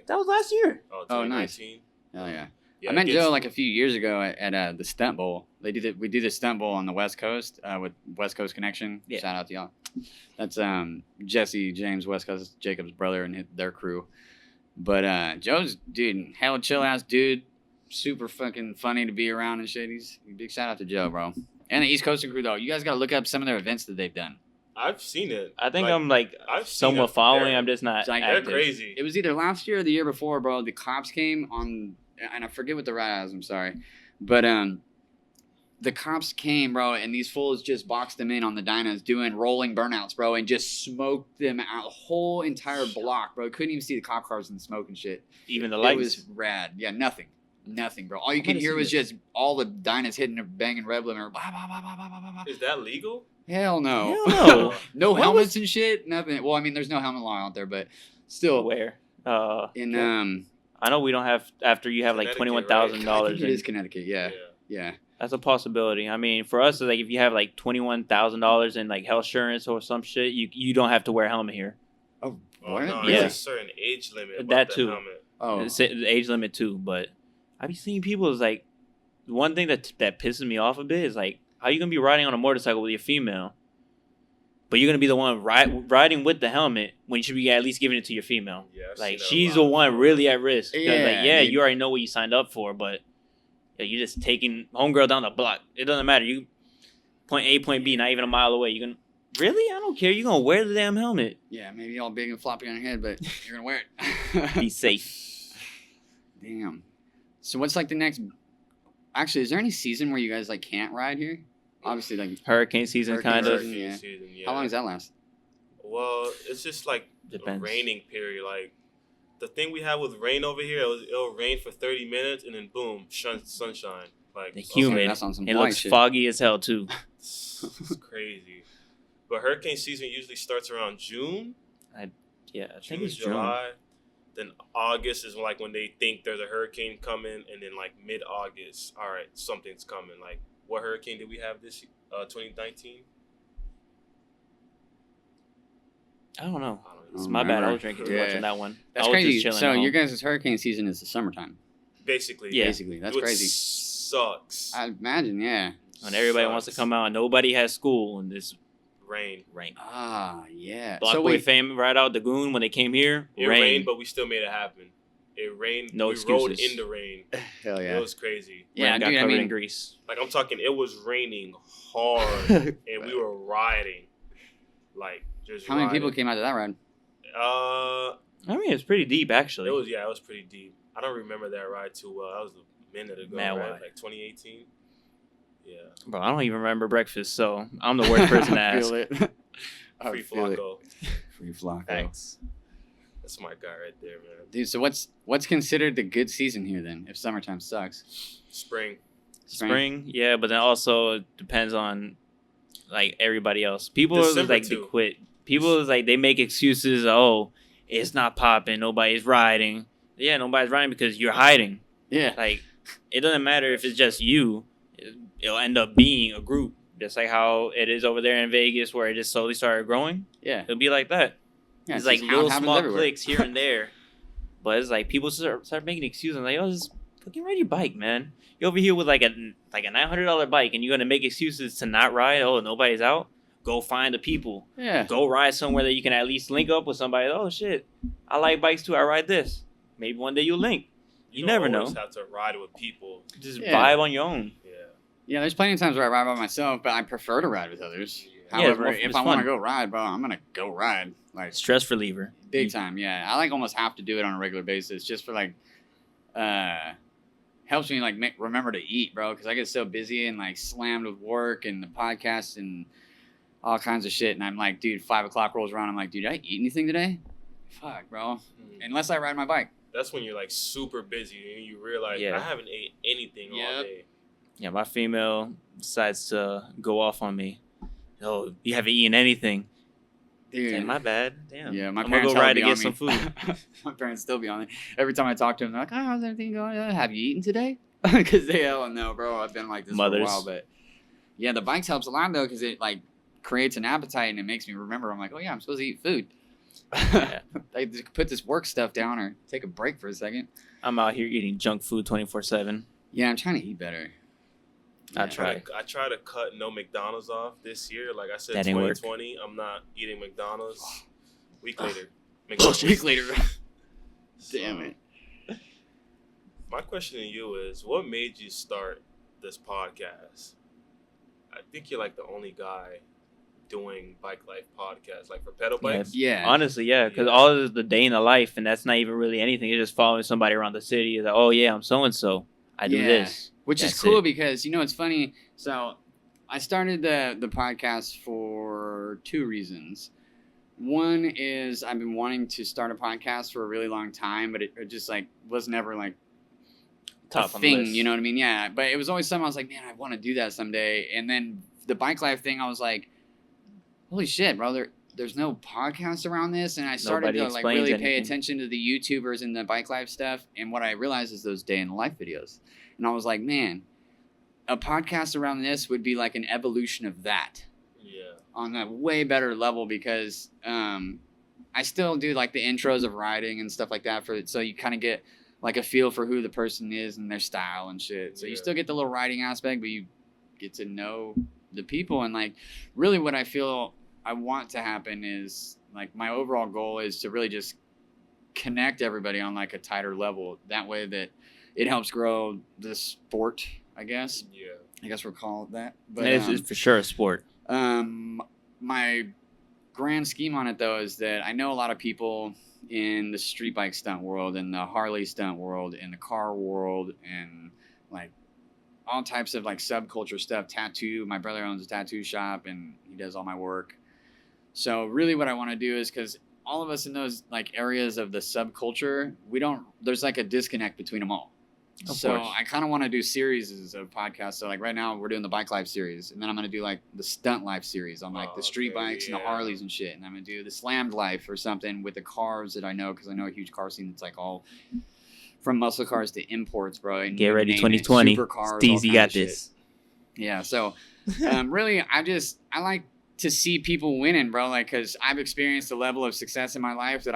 S3: That was last year.
S1: Oh, nice.
S2: 2019?
S1: Hell yeah.
S2: Yeah,
S1: I met
S2: it gets-
S1: Joe like a few years ago at the Stunt Bowl. We do the Stunt Bowl on the West Coast with West Coast Connection.
S3: Yeah.
S1: Shout out to y'all. That's Jesse James West Coast Jacob's brother and their crew. But Joe's dude, hella chill ass dude, super fucking funny to be around and shit. He's big shout out to Joe, bro. And the East Coast crew though. You guys gotta look up some of their events that they've done.
S2: I've seen it.
S3: I think
S2: Like,
S3: I'm like
S2: I've seen
S3: somewhat
S2: it.
S3: following.
S2: They're-
S3: I'm just not.
S1: Like,
S2: They're
S3: active.
S2: crazy.
S1: It was either last year or the year before, bro. The cops came on, and I forget what the ride was. I'm sorry, but the cops came, bro, and these fools just boxed them in on the dynos, doing rolling burnouts, bro, and just smoked them out, the whole entire block, bro. Couldn't even see the cop cars in the smoke and shit.
S3: Even the
S1: It
S3: lights.
S1: was rad. Yeah, nothing, bro. All you
S3: I
S1: could
S3: gotta
S1: hear
S3: see
S1: was
S3: this.
S1: just all the dynos hitting a banging red limiter. Bah, bah, bah, bah, bah, bah, bah, bah.
S2: Is that legal?
S1: Hell no.
S3: Hell no.
S1: No
S3: What
S1: helmets and shit. Nothing. Well, I mean, there's no helmet law out there, but still.
S3: Where?
S1: In
S3: I know we don't have after you have like
S2: Connecticut,
S3: $21,000
S1: I think it is
S3: in.
S1: Connecticut. Yeah.
S3: That's a possibility. I mean, for us, it's like if you have like $21,000 in like health insurance or some shit, you don't have to wear a helmet here.
S2: Oh,
S1: What?
S2: no,
S3: Yeah.
S2: there's a certain age limit. About
S3: That
S2: the
S3: too.
S2: helmet.
S1: Oh,
S3: It's the age limit too. But I've been seeing people is like one thing that pisses me off a bit is like how you gonna be riding on a motorcycle with your female, but you're gonna be the one riding with the helmet when you should be at least giving it to your female?
S2: Yeah, I've
S3: like
S2: seen that a
S3: she's
S2: lot
S3: the one
S2: before.
S3: really at risk.
S1: Yeah, dude.
S3: You already know what you signed up for, but you're just taking homegirl down the block. It doesn't matter. You point A, point B, not even a mile away. You can really? I don't care. You're gonna wear the damn helmet.
S1: Yeah, maybe all big and floppy on your head, but you're gonna wear it.
S3: Be safe.
S1: Damn. So what's like the next? Actually, is there any season where you guys like can't ride here? Obviously, like
S3: Hurricane season,
S1: Hurricane
S3: kind of.
S1: season. Yeah.
S2: Season, yeah.
S1: how long does that last?
S2: Well, it's just like
S3: Depends.
S2: a raining period. Like the thing we have with rain over here, it'll rain for 30 minutes and then boom, sunshine. Like
S3: The humid.
S1: that's on some
S3: It
S1: white
S3: looks
S1: shit.
S3: foggy as hell too.
S2: It's crazy. But hurricane season usually starts around June.
S3: Yeah, I think
S2: June,
S3: it's June.
S2: July. Then August is like when they think there's a hurricane coming, and then like mid-August, all right, something's coming. Like what hurricane did we have this 2019?
S3: I don't know.
S2: I don't
S3: It's
S2: know.
S3: my bad. I
S1: remember.
S3: was drinking
S2: Yeah.
S3: watching that one.
S1: That's
S3: I was
S1: crazy.
S3: just chilling
S1: So
S3: at home.
S1: your guys' hurricane season is the summertime.
S2: Basically,
S3: Yeah.
S1: Basically, that's
S2: Which
S1: crazy.
S2: Sucks.
S1: I imagine, yeah.
S3: when everybody wants to
S2: Sucks.
S3: come out, and nobody has school, and this
S2: Rain.
S3: rain.
S1: Ah, yeah.
S3: Block
S1: so
S3: Boy
S1: wait,
S3: fame right out the goon when they came here.
S2: It rained, but we still made it happen. It rained.
S3: No
S2: we rode
S3: excuses.
S2: in the rain.
S1: hell
S2: It
S1: yeah.
S2: was crazy.
S1: Yeah,
S3: got
S1: dude, I
S3: covered
S1: mean-
S3: in grease.
S2: Like I'm talking, it was raining hard, and we were riding, like just.
S1: How many people
S2: riding.
S1: came out to that ride?
S3: I mean, it's pretty deep actually.
S2: It was pretty deep. I don't remember that ride too well. That was a minute ago,
S3: Man,
S2: right?
S3: why?
S2: Like 2018. Yeah.
S3: Bro, I don't even remember breakfast, so I'm the worst person to
S1: I
S3: ask.
S1: feel it. I
S2: Free
S1: feel it.
S2: Flacco.
S1: Free Flacco.
S3: Thanks.
S2: That's my guy right there, man.
S1: Dude, so what's considered the good season here then? If summertime sucks,
S2: Spring.
S3: Spring, yeah, but then also it depends on like everybody else. People are
S2: December,
S3: like they
S2: too.
S3: quit. People is like they make excuses. Oh, it's not popping. Nobody's riding. Yeah, nobody's riding because you're hiding.
S1: Yeah.
S3: Like it doesn't matter if it's just you. It'll end up being a group, just like how it is over there in Vegas, where it just slowly started growing.
S1: Yeah.
S3: It'll be like that.
S1: Yeah,
S3: It's like
S1: just how it
S3: little
S1: happens
S3: small
S1: everywhere.
S3: clicks here and there. But it's like people start making excuses. Like, oh, just fucking ride your bike, man. You're over here with like a $900 bike, and you're gonna make excuses to not ride. Oh, nobody's out. Go find the people.
S1: Yeah.
S3: Go ride somewhere that you can at least link up with somebody. Oh shit, I like bikes too. I ride this. Maybe one day you'll link. You
S2: don't
S3: never know.
S2: always have to ride with people.
S3: Just
S1: Yeah.
S3: vibe on your own.
S2: Yeah.
S1: Yeah, there's plenty of times where I ride by myself, but I prefer to ride with others.
S2: Yeah.
S3: Yeah,
S1: However,
S3: it's
S1: if
S3: fun.
S1: I want to go ride, bro, I'm gonna go ride. Like
S3: Stress reliever.
S1: big time, yeah. I like almost have to do it on a regular basis just for like helps me like remember to eat, bro, because I get so busy and like slammed with work and the podcast and all kinds of shit. And I'm like, dude, 5 o'clock rolls around. I'm like, dude, did I eat anything today? Fuck, bro. Unless I ride my bike.
S2: That's when you're like super busy and you realize
S3: Yeah.
S2: I haven't ate anything all
S1: Yep.
S2: day.
S3: Yeah, my female decides to go off on me. Oh, you haven't eaten anything.
S1: Dude.
S3: Damn, my bad. Damn.
S1: Yeah, my
S3: I'm gonna
S1: parents
S3: go ride to
S1: hella
S3: get
S1: be on
S3: some
S1: me.
S3: food.
S1: My parents still be on it. Every time I talk to them, they're like, "Oh, how's everything going? Have you eaten today?" Because they hell no, bro. I've been like this
S3: Mothers.
S1: for a while, but yeah, the bikes helps a lot though because it like creates an appetite and it makes me remember. I'm like, oh yeah, I'm supposed to eat food.
S3: Yeah.
S1: I just put this work stuff down or take a break for a second.
S3: I'm out here eating junk food 24/7.
S1: Yeah, I'm trying to eat better.
S3: I
S1: Yeah.
S3: try.
S2: I try to cut no McDonald's off this year. Like I said,
S3: That ain't work.
S2: 2020, I'm not eating McDonald's. Week later.
S1: Week later.
S2: So,
S1: Damn it.
S2: My question to you is, what made you start this podcast? I think you're like the only guy doing Bike Life podcast, like for pedal
S3: Yeah.
S2: bikes.
S1: Yeah.
S3: Honestly, yeah, because
S2: Yeah.
S3: all of the day in the life, and that's not even really anything. You're just following somebody around the city. It's like, oh yeah, I'm so and so. I do
S1: Yeah.
S3: this.
S1: Which is
S3: That's
S1: cool
S3: it.
S1: because, you know, it's funny. So I started the podcast for two reasons. One is I've been wanting to start a podcast for a really long time, but it just like was never like
S3: Top
S1: a
S3: on the
S1: thing,
S3: list.
S1: you know what I mean? Yeah, but it was always something I was like, man, I want to do that someday. And then the Bike Life thing, I was like, holy shit, bro, there's no podcast around this. And I started
S3: Nobody
S1: to like
S3: explains
S1: really pay
S3: anything.
S1: attention to the YouTubers and the Bike Life stuff. And what I realized is those day in the life videos. And I was like, man, a podcast around this would be like an evolution of that
S2: Yeah.
S1: on a way better level because I still do like the intros of riding and stuff like that so you kind of get like a feel for who the person is and their style and shit. So you
S2: Yeah.
S1: still get the little riding aspect, but you get to know the people. And like really what I feel I want to happen is like my overall goal is to really just connect everybody on like a tighter level. That way that it helps grow the sport, I guess.
S2: Yeah.
S1: I guess we'll call it that. But
S3: It's for sure a sport.
S1: My grand scheme on it though is that I know a lot of people in the street bike stunt world and the Harley stunt world and the car world and like all types of like subculture stuff. Tattoo. My brother owns a tattoo shop and he does all my work. So really what I want to do is because all of us in those like areas of the subculture, there's like a disconnect between them all. So I kind of want to do series of podcasts. So like right now we're doing the Bike Life series, and then I'm going to do like the Stunt Life series on like the street bikes and the Harleys and shit. And I'm going to do the Slammed Life or something with the cars that I know, because I know a huge car scene that's like all from muscle cars to imports, bro. And
S3: Get ready 2020.
S1: Supercars,
S3: Steezy got this.
S1: Yeah. So really, I like to see people winning, bro. Like, cause I've experienced a level of success in my life that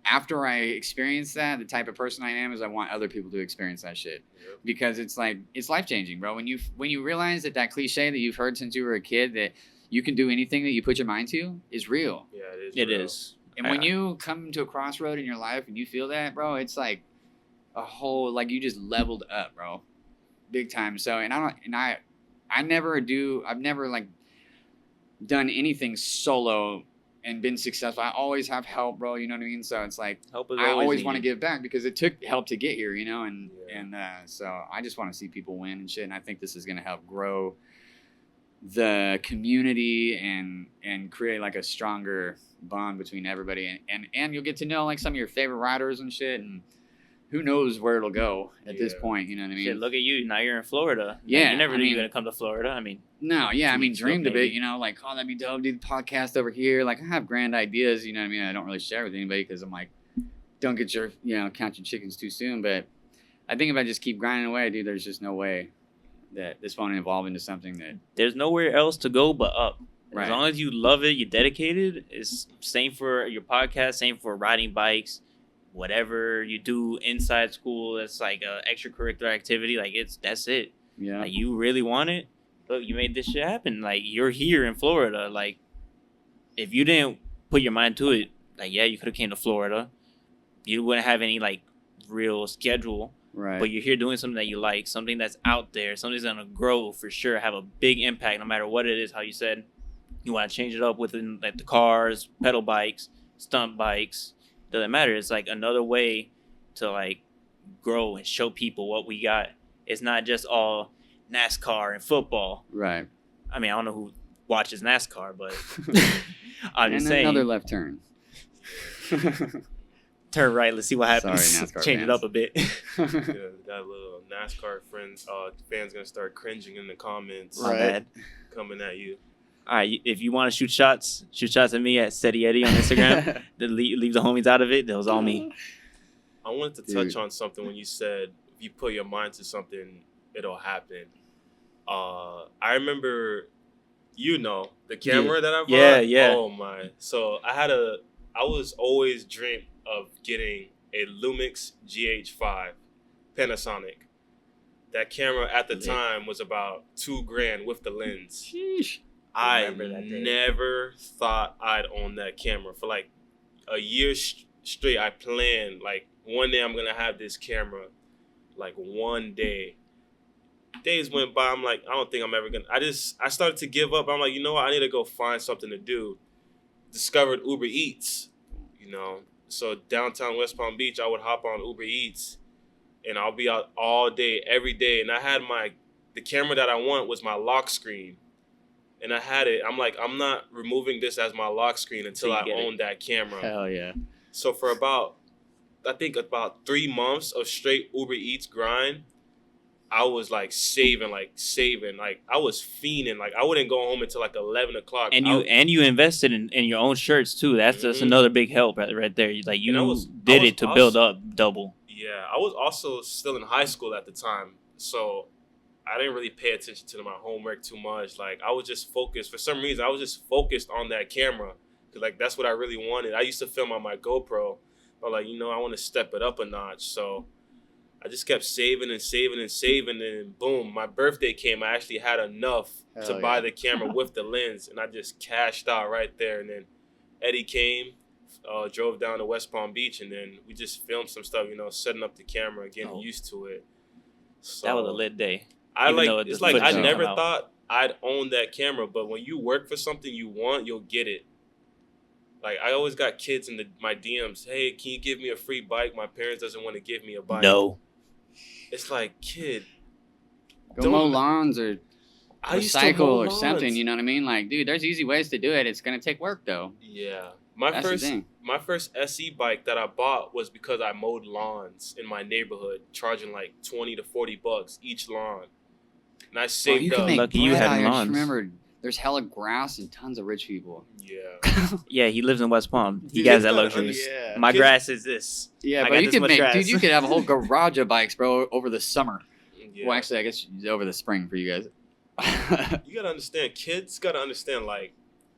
S1: after I experience that, the type of person I am is I want other people to experience that shit. Yep. Because it's like, it's life-changing, bro. When you realize that cliche that you've heard since you were a kid, that you can do anything that you put your mind to, is real.
S2: Yeah, it is.
S3: It is.
S1: And when you come to a crossroad in your life and you feel that, bro, it's like a whole, like you just leveled up, bro. Big time. So, I've never like done anything solo and been successful. I always have help, bro. You know what I mean? So it's like I always want to give back because it took help to get here, you know. And so I just want to see people win and shit. And I think this is gonna help grow the community and create like a stronger bond between everybody. And you'll get to know like some of your favorite riders and shit. And who knows where it'll go at this point? You know what I mean?
S3: Shit, look at you. Now you're in Florida.
S1: Yeah,
S3: You never knew you were gonna come to Florida. I mean.
S1: No, yeah, I mean, dreamed of it, you know, like, oh, that'd be dope, do the podcast over here. Like, I have grand ideas, you know what I mean? I don't really share with anybody because I'm like, don't get your, count your chickens too soon. But I think if I just keep grinding away, dude, there's just no way that this won't evolve into something that...
S3: There's nowhere else to go but up.
S1: Right.
S3: As long as you love it, you're dedicated. It's same for your podcast, same for riding bikes, whatever you do inside school. It's like a extracurricular activity. Like, that's it.
S1: Yeah.
S3: Like, you really want it. Look, you made this shit happen. Like, you're here in Florida. Like, if you didn't put your mind to it, like, yeah, you could have came to Florida. You wouldn't have any, like, real schedule.
S1: Right.
S3: But you're here doing something that you like, something that's out there, something that's going to grow for sure, have a big impact no matter what it is, how you said. You want to change it up within, like, the cars, pedal bikes, stunt bikes. Doesn't matter. It's, like, another way to, like, grow and show people what we got. It's not just all NASCAR and football.
S1: Right.
S3: I mean, I don't know who watches NASCAR, but I'm just
S1: and
S3: saying.
S1: Another left turn.
S3: Turn right. Let's see what happens.
S1: Sorry, NASCAR
S3: Change
S1: fans.
S3: it up a bit.
S2: Yeah, got a little NASCAR fans gonna start cringing in the comments.
S3: My bad.
S2: Coming at you.
S3: All right, if you want to shoot shots at me at Steady Eddy on Instagram. Then leave the homies out of it. That was all me.
S2: I wanted to touch on something when you said if you put your mind to something, it'll happen. I remember, the camera that I bought.
S3: Yeah.
S2: Oh my! So I was always dreamt of getting a Lumix GH5 Panasonic. That camera at the time was about $2,000 with the lens.
S1: Sheesh.
S2: I never thought I'd own that camera. For like a year straight, I planned, like, one day I'm going to have this camera. Like, one day. Days went by, I'm like, I don't think I'm ever going to. I started to give up. I'm like, you know what? I need to go find something to do. Discovered Uber Eats, So downtown West Palm Beach, I would hop on Uber Eats. And I'll be out all day, every day. And I had the camera that I want was my lock screen. And I had it. I'm like, I'm not removing this as my lock screen until I own that camera.
S1: Hell yeah.
S2: So for about 3 months of straight Uber Eats grind, I was like saving. Like I was fiending. Like I wouldn't go home until like 11 o'clock.
S3: And you invested in your own shirts too. That's just another big help right there. Like you did it to build up double.
S2: Yeah, I was also still in high school at the time, so I didn't really pay attention to my homework too much. Like I was just focused. For some reason, I was just focused on that camera because like that's what I really wanted. I used to film on my GoPro, but like I want to step it up a notch. So I just kept saving and saving and saving, and boom, my birthday came. I actually had enough to buy the camera with the lens, and I just cashed out right there. And then Eddie came, drove down to West Palm Beach, and then we just filmed some stuff, setting up the camera, getting used to it. So
S3: That was a lit day.
S2: It's like I never thought I'd own that camera, but when you work for something you want, you'll get it. Like, I always got kids in my DMs, hey, can you give me a free bike? My parents doesn't want to give me a bike.
S3: No.
S2: It's like, kid.
S1: Go mow lawns or recycle or
S2: lawns.
S1: something, you know what I mean? Like, dude, there's easy ways to do it. It's going to take work, though.
S2: Yeah.
S1: That's
S2: My first SE bike that I bought was because I mowed lawns in my neighborhood, charging like $20 to $40 each lawn. And I saved up.
S3: Lucky you had lawns.
S1: Remember, there's hella grass and tons of rich people.
S2: Yeah.
S3: Yeah, he lives in West Palm. He has that luxury.
S2: Yeah.
S3: My grass is this.
S1: Yeah,
S3: I
S1: but
S3: got
S1: you
S3: this
S1: could
S3: much
S1: make,
S3: grass.
S1: dude, you could have a whole garage of bikes, bro, over the summer.
S2: Yeah.
S1: Well, actually, I guess over the spring for you guys.
S2: You gotta understand, kids gotta understand, like,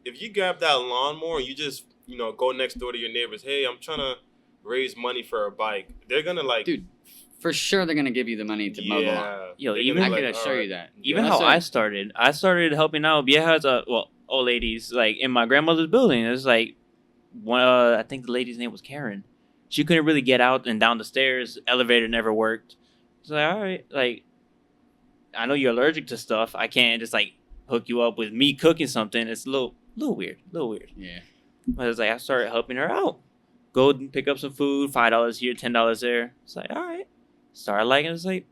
S2: if you grab that lawnmower and you just, go next door to your neighbors, hey, I'm trying to raise money for a bike, they're gonna like,
S1: dude, for sure they're gonna give you the money to mow the lawn.
S3: Yo,
S2: They're
S3: even
S1: I
S2: gonna
S1: could
S2: be like,
S1: assure
S2: "All
S1: you
S2: right."
S1: that.
S3: Even
S1: Yeah,
S3: how
S1: that's
S3: I started helping out viejas, old ladies, like in my grandmother's building. It was like one, I think the lady's name was Karen. She couldn't really get out and down the stairs. Elevator never worked. It's like, all right, like, I know you're allergic to stuff. I can't just like hook you up with me cooking something. It's a little weird.
S1: Yeah.
S3: But it's like I started helping her out. Go and pick up some food, $5 here, $10 there. It's like, all right. Started liking it. It's like,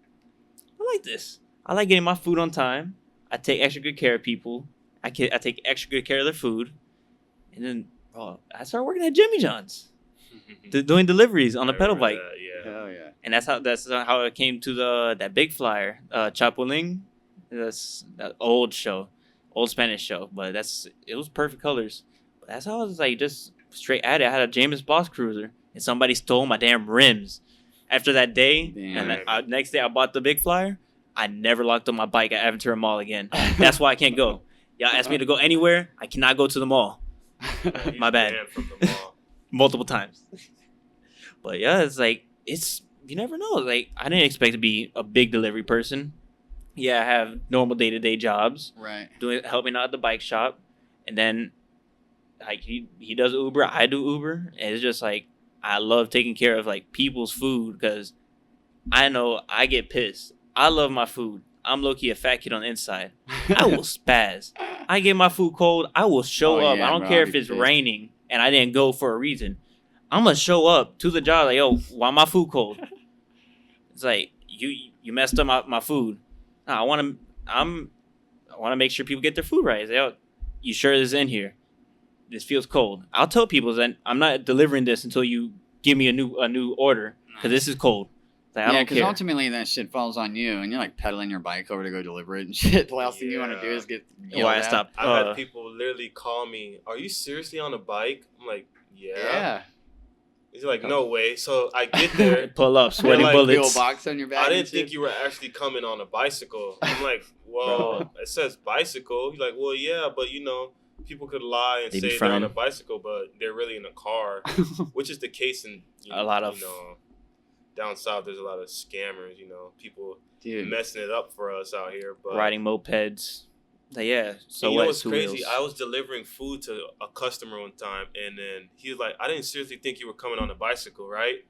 S3: I like this. I like getting my food on time. I take extra good care of people. I take extra good care of their food. And then, I started working at Jimmy John's, doing deliveries on a pedal bike.
S2: Yeah.
S1: Hell yeah.
S3: And that's how it came to that big flyer, Chapulín. That's that old Spanish show, but it was perfect colors. But that's how I was like just straight at it. I had a James Boss cruiser, and somebody stole my damn rims. After that day,
S1: Damn.
S3: and next day I bought the big flyer. I never locked up my bike at Aventura Mall again. That's why I can't go. Y'all asked me to go anywhere. I cannot go to the mall. My bad.
S2: Banned from the mall.
S3: Multiple times. But yeah, it's like, you never know. Like, I didn't expect to be a big delivery person. Yeah, I have normal day-to-day jobs.
S1: Right.
S3: Helping out at the bike shop. And then, like, he does Uber, I do Uber. And it's just like, I love taking care of, like, people's food because I know I get pissed. I love my food. I'm low-key a fat kid on the inside. I will spaz. I get my food cold. I will show up.
S1: Yeah,
S3: I don't
S1: bro,
S3: care
S1: I'll
S3: if
S1: be
S3: it's
S1: pissed.
S3: raining and I didn't go for a reason. I'm going to show up to the job like, yo, why my food cold? It's like, you messed up my food. No, I want to make sure people get their food right. It's like, yo, you sure this is in here? This feels cold. I'll tell people that I'm not delivering this until you give me a new order because this is cold. Like, I
S1: Yeah,
S3: don't
S1: because
S3: care.
S1: ultimately that shit falls on you, and you're like pedaling your bike over to go deliver it and shit. The last thing you want to do is get yelled
S3: Why I
S1: at.
S3: stopped.
S2: I had people literally call me, are you seriously on a bike? I'm like, yeah. He's like, no way. So I get there.
S3: Pull up, sweaty
S2: like,
S3: bullets.
S1: Box on your back.
S2: I didn't
S1: and
S2: think
S1: shit.
S2: you were actually coming on a bicycle. I'm like, well, it says bicycle. He's like, well, yeah, but people could lie and
S3: They be
S2: say they're on
S3: fronting.
S2: a bicycle, but they're really in a car, which is the case in
S3: A lot of-
S2: down south. There's a lot of scammers. People
S1: Dude.
S2: messing it up for us out here. But
S3: Riding mopeds. Like, yeah. So
S2: you
S3: what?
S2: know what's
S3: 2
S2: crazy?
S3: wheels.
S2: I was delivering food to a customer one time, and then he was like, I didn't seriously think you were coming on a bicycle, right?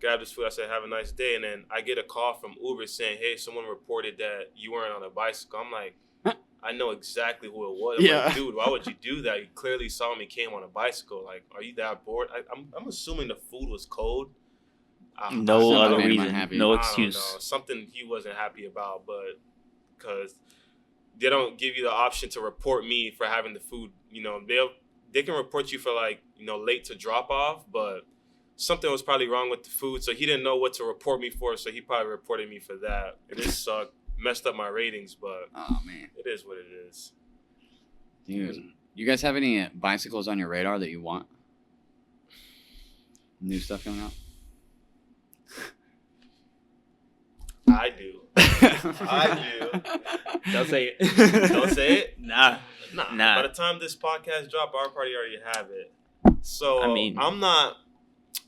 S2: Grabbed his food. I said, have a nice day. And then I get a call from Uber saying, hey, someone reported that you weren't on a bicycle. I'm like, I know exactly who it was. I'm
S1: Yeah.
S2: like, dude, why would you do that? You clearly saw me came on a bicycle. Like, are you that bored? I'm assuming the food was cold.
S3: No
S1: other
S3: other
S1: made him
S3: reason.
S1: unhappy.
S3: No
S2: I don't
S3: excuse.
S2: know. Something he wasn't happy about, but because they don't give you the option to report me for having the food. They can report you for late to drop off, but something was probably wrong with the food, so he didn't know what to report me for, so he probably reported me for that. And it sucked, messed up my ratings, but
S1: Oh man,
S2: it is what it is.
S1: dude. You guys have any bicycles on your radar that you want? New stuff coming out?
S2: I do. I do.
S3: Don't say it.
S2: Don't say it.
S3: Nah.
S2: Nah. By the time this podcast drop, our party already have it. So
S3: I mean-
S2: I'm not.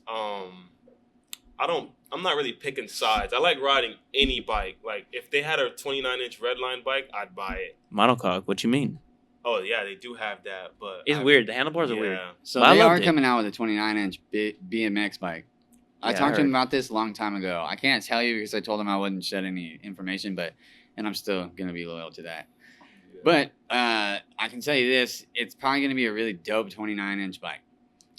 S2: I don't I'm not really picking sides. I like riding any bike. Like if they had a 29-inch redline bike, I'd buy it.
S3: Monocoque. What you mean?
S2: Oh yeah, they do have that, but
S3: It's weird. The handlebars are weird.
S2: yeah.
S1: So
S3: But I
S1: they are
S3: loved it.
S1: coming out with a 29-inch BMX bike. I
S3: Yeah, I
S1: talked to him
S3: heard.
S1: about this a long time ago. I can't tell you because I told him I wouldn't shed any information, and I'm still gonna be loyal to that.
S2: Yeah.
S1: But I can tell you this: it's probably gonna be a really dope 29-inch bike.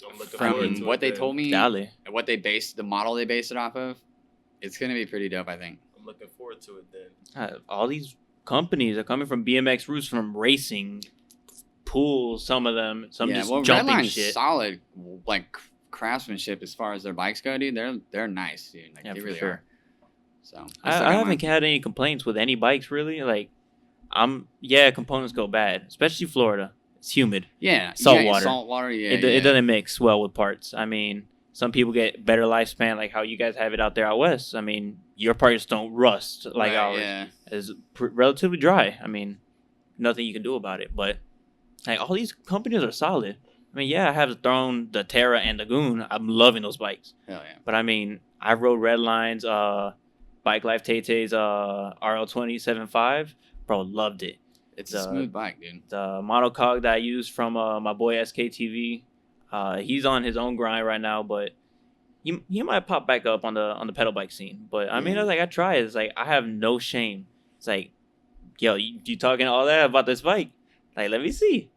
S2: I'm looking
S3: From
S2: forward to
S1: From what
S2: it
S1: they
S2: then.
S1: told me,
S3: Dale.
S1: and what they based the model they based it off of, it's gonna be pretty dope. I think.
S2: I'm looking forward to it then.
S3: All these companies are coming from BMX roots, from racing, pools. Some of them, some just jumping
S1: Redline's
S3: shit.
S1: solid, like craftsmanship as far as their bikes go, dude. They're nice, dude. Like
S3: Yeah,
S1: they
S3: for
S1: really
S3: sure.
S1: are. So
S3: I haven't had any complaints with any bikes really. Like, components go bad, especially Florida. It's humid.
S1: Yeah,
S3: Salt water.
S1: Salt water. Yeah,
S3: It doesn't mix well with parts. I mean, some people get better lifespan, like how you guys have it out there out west. I mean, your parts don't rust like
S1: Right,
S3: ours.
S1: yeah.
S3: It's relatively dry. I mean, nothing you can do about it. But like all these companies are solid. I mean, I have the Throne, the Terra, and the Goon. I'm loving those bikes.
S1: Hell yeah.
S3: But I mean, I rode Redline's, Bikelife Tay-Tay's RL2075. Bro, loved it.
S1: It's a smooth bike, dude.
S3: The monocog that I used from my boy SKTV. He's on his own grind right now, but he might pop back up on the pedal bike scene. But I mean,
S1: Yeah.
S3: I try it. It's like I have no shame. It's like, yo, you talking all that about this bike? Like, let me see.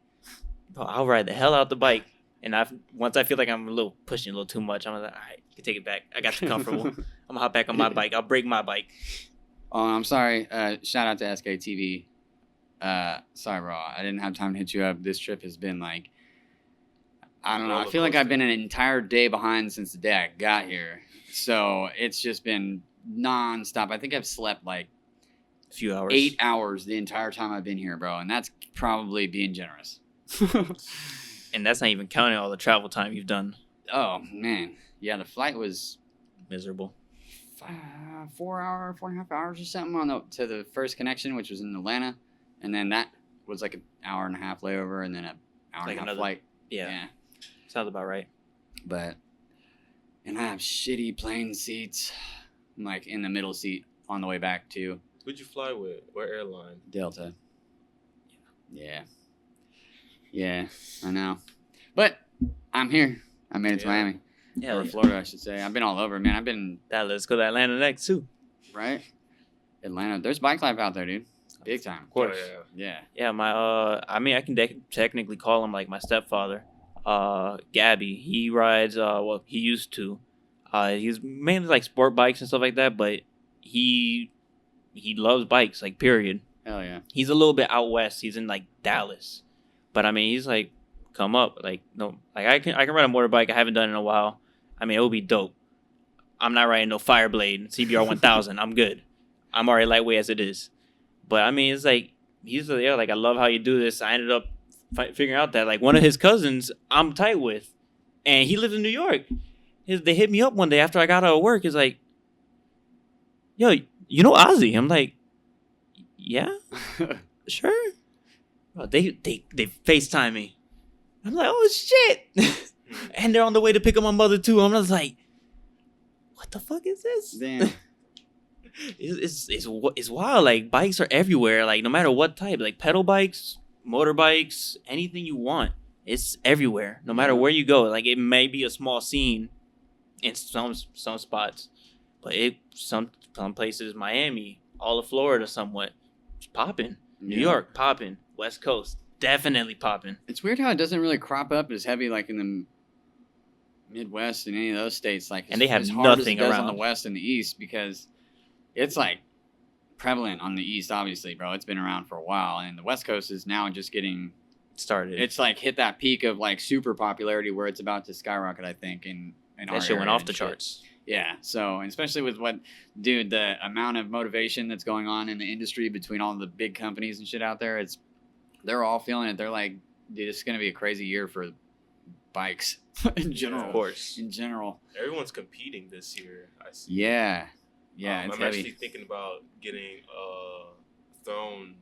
S3: Bro, I'll ride the hell out the bike. And once I feel like I'm pushing a little too much, I'm like, all right, you can take it back. I got you comfortable. I'm gonna hop back on my bike. I'll break my bike.
S1: Oh, I'm sorry. Shout out to SKTV. Sorry, bro. I didn't have time to hit you up. This trip has been like, I don't know. I feel like I've been an entire day behind since the day I got here. So it's just been nonstop. I think I've slept like
S3: A few hours.
S1: 8 hours the entire time I've been here, bro. And that's probably being generous.
S3: And that's not even counting all the travel time you've done.
S1: Oh, man. Yeah, the flight was
S3: Miserable.
S1: 4.5 hours or something to the first connection, which was in Atlanta. And then that was like an hour and a half layover and then an hour and a half flight.
S3: Yeah. Sounds about right.
S1: And I have shitty plane seats. I'm like in the middle seat on the way back too.
S2: Who'd you fly with? What airline?
S1: Delta. Yeah, I know. But I'm here. I made it to Miami.
S3: Yeah,
S1: Or Florida, I should say. I've been all over, man. I've been,
S3: let's go to Atlanta next too.
S1: right? Atlanta. There's bike life out there, dude. Big time.
S3: Of course.
S2: Oh, yeah.
S1: Yeah.
S3: Yeah, I mean, I can technically call him like my stepfather. Gabby, he rides. He used to. He's mainly like sport bikes and stuff like that, but he loves bikes, like period.
S1: Hell yeah.
S3: He's a little bit out west. He's in like Dallas, but I mean, he's like, come up, like no, like I can ride a motorbike. I haven't done it in a while. I mean, it would be dope. I'm not riding no Fireblade CBR 1000. I'm good. I'm already lightweight as it is. But I mean, it's like like I love how you do this. I ended up figuring out that like one of his cousins I'm tight with, and he lives in New York. They hit me up one day after I got out of work. It's like, yo, you know Ozzy? I'm like, yeah, sure. Bro, they FaceTime me. I'm like, oh shit, and they're on the way to pick up my mother too. I'm just like, what the fuck is this?
S1: Damn.
S3: It's wild. Like bikes are everywhere. Like no matter what type, like pedal bikes, motorbikes, anything you want, it's everywhere. No matter where you go. Like it may be a small scene in some spots, but some places, Miami, all of Florida, somewhat, it's popping. New York popping. West Coast definitely popping.
S1: It's weird how it doesn't really crop up as heavy like in the Midwest and any of those states. Like,
S3: And they have
S1: as hard as
S3: nothing
S1: it does
S3: around.
S1: on the West and the East because it's like prevalent on the East, obviously, bro. It's been around for a while, and the West Coast is now just getting
S3: Started.
S1: It's like hit that peak of like super popularity where it's about to skyrocket. I think in our
S3: that shit went
S1: area
S3: off the
S1: and shit.
S3: charts.
S1: Yeah. So, and especially with the amount of motivation that's going on in the industry between all the big companies and shit out there, they're all feeling it. They're like, dude, it's going to be a crazy year for bikes in general.
S3: Of course.
S1: In general.
S2: Everyone's competing this year. I see.
S1: Yeah. Yeah. It's
S2: I'm
S1: heavy.
S2: actually thinking about getting Throne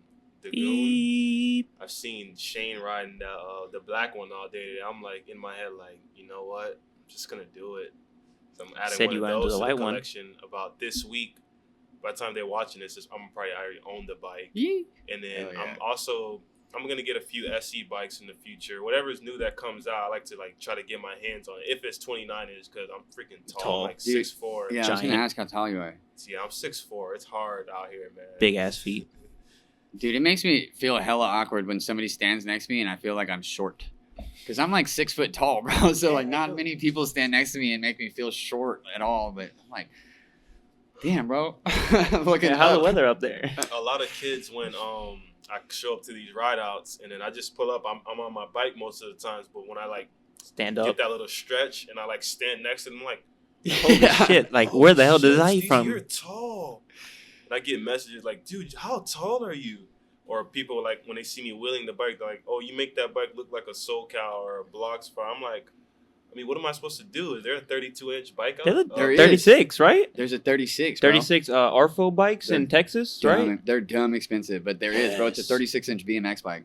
S2: the Goon.
S3: Beep.
S2: I've seen Shane riding the black one all day. I'm like in my head, like, you know what? I'm just gonna do it. I'm adding
S3: Said
S2: one
S3: you
S2: of
S3: wanted
S2: those
S3: the
S2: to the
S3: white one.
S2: collection about this week. By the time they're watching this, I'm probably already own the bike.
S1: Yee.
S2: And then
S1: Hell yeah.
S2: I'm gonna get a few SE bikes in the future. Whatever's new that comes out, I like to try to get my hands on it. If it's 29ers, because I'm freaking tall, like
S1: Dude,
S2: 6'4".
S1: Yeah, I was gonna
S3: Giant.
S1: ask how tall you are.
S2: Yeah, I'm 6'4". It's hard out here, man.
S3: Big ass feet.
S1: Dude, it makes me feel hella awkward when somebody stands next to me and I feel like I'm short. Because I'm like 6 foot tall, bro. So like not many people stand next to me and make me feel short at all. But I'm like, damn, bro. I'm looking
S3: How's the
S1: up.
S3: weather up there?
S2: A lot of kids when I show up to these ride outs and then I just pull up. I'm on my bike most of the times, but when I like
S3: Stand
S2: get
S3: up.
S2: that little stretch and I like stand next to them, I'm like,
S3: Holy
S1: Yeah.
S3: shit! Like,
S2: "Oh,
S3: where the hell does
S2: shit,
S3: that
S2: Steve,
S3: from?
S2: You're tall. And I get messages like, dude, how tall are you? Or people like when they see me wheeling the bike, they're like, oh, you make that bike look like a SoCal or a Blockspar. I'm like, I mean, what am I supposed to do? Is there a 32-inch bike
S3: They
S2: out?
S3: look
S1: There is.
S3: 36, right?
S1: There's a 36, bro.
S3: 36 Arfo bikes in Texas,
S1: Dumb-
S3: right?
S1: They're dumb expensive, but there is, bro. It's a
S3: Yes.
S1: 36-inch BMX bike.